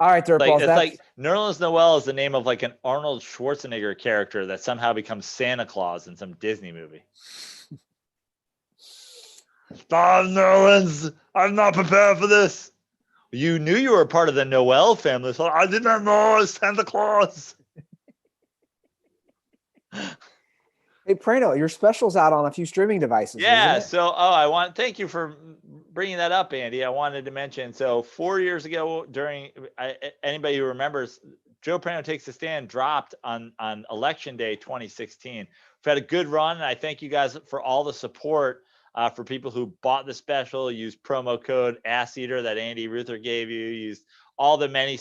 All right, Dirtballs. It's like Nerlens Noel is the name of like an Arnold Schwarzenegger character that somehow becomes Santa Claus in some Disney movie. Stop, Nerlens! I'm not prepared for this. You knew you were part of the Noel family, so I did not know I was Santa Claus. Hey, Prano, your special's out on a few streaming devices. Yeah. So, thank you for bringing that up, Andy. I wanted to mention, so 4 years ago, anybody who remembers, Joe Brando Takes a Stand dropped on Election Day 2016. We've had a good run, and I thank you guys for all the support for people who bought the special, used promo code ASSEATER that Andy Ruther gave you, used all the many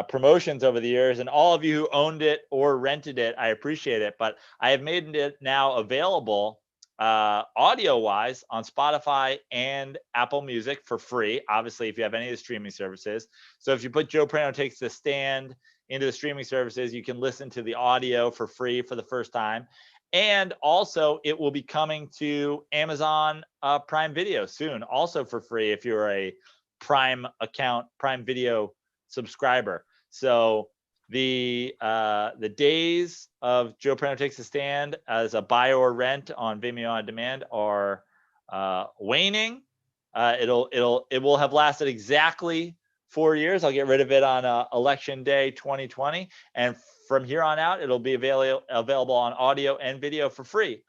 promotions over the years, and all of you who owned it or rented it, I appreciate it. But I have made it now available audio wise on Spotify and Apple Music for free, obviously, if you have any of the streaming services. So if you put Joe Brando Takes the Stand into the streaming services, you can listen to the audio for free for the first time. And also it will be coming to Amazon Prime Video soon, also for free if you're a Prime Video subscriber. So the days of Joe Brando Takes a Stand as a buy or rent on Vimeo on demand are waning. It will have lasted exactly 4 years. I'll get rid of it on Election Day 2020, and from here on out, it'll be available on audio and video for free.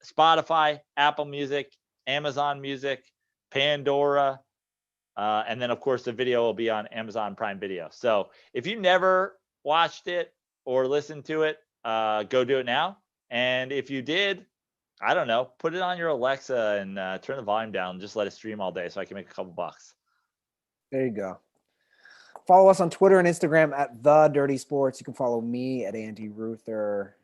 Spotify, Apple Music, Amazon Music, Pandora. And then, of course, the video will be on Amazon Prime Video. So if you never watched it or listened to it, go do it now. And if you did, I don't know, put it on your Alexa and turn the volume down and just let it stream all day so I can make a couple bucks. There you go. Follow us on Twitter and Instagram at The Dirty Sports. You can follow me at Andy Ruther.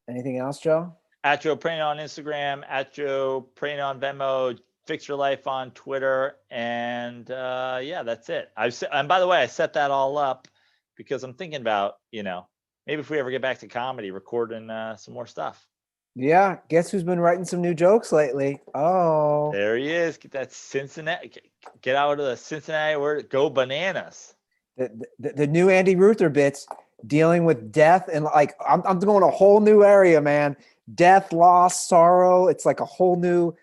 Anything else, Joe? At Joe Brando on Instagram, at Joe Brando on Venmo, Fix Your Life on Twitter, and yeah, that's it. And by the way, I set that all up because I'm thinking about, maybe if we ever get back to comedy, recording some more stuff. Yeah, guess who's been writing some new jokes lately? Oh, there he is. Get that Cincinnati. Get out of the Cincinnati word. Go bananas. The new Andy Ruther bits. dealing with death and like I'm going a whole new area, man. Death, loss, sorrow. It's like a whole new.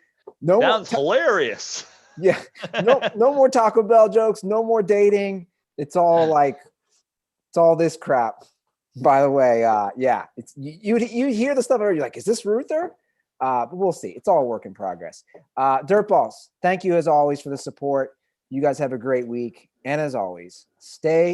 No Sounds more hilarious. Yeah, no more Taco Bell jokes. No more dating. It's all this crap. By the way, yeah, it's you hear the stuff and you're like, is this Ruther? But we'll see. It's all a work in progress. Dirtballs, thank you as always for the support. You guys have a great week. And as always, stay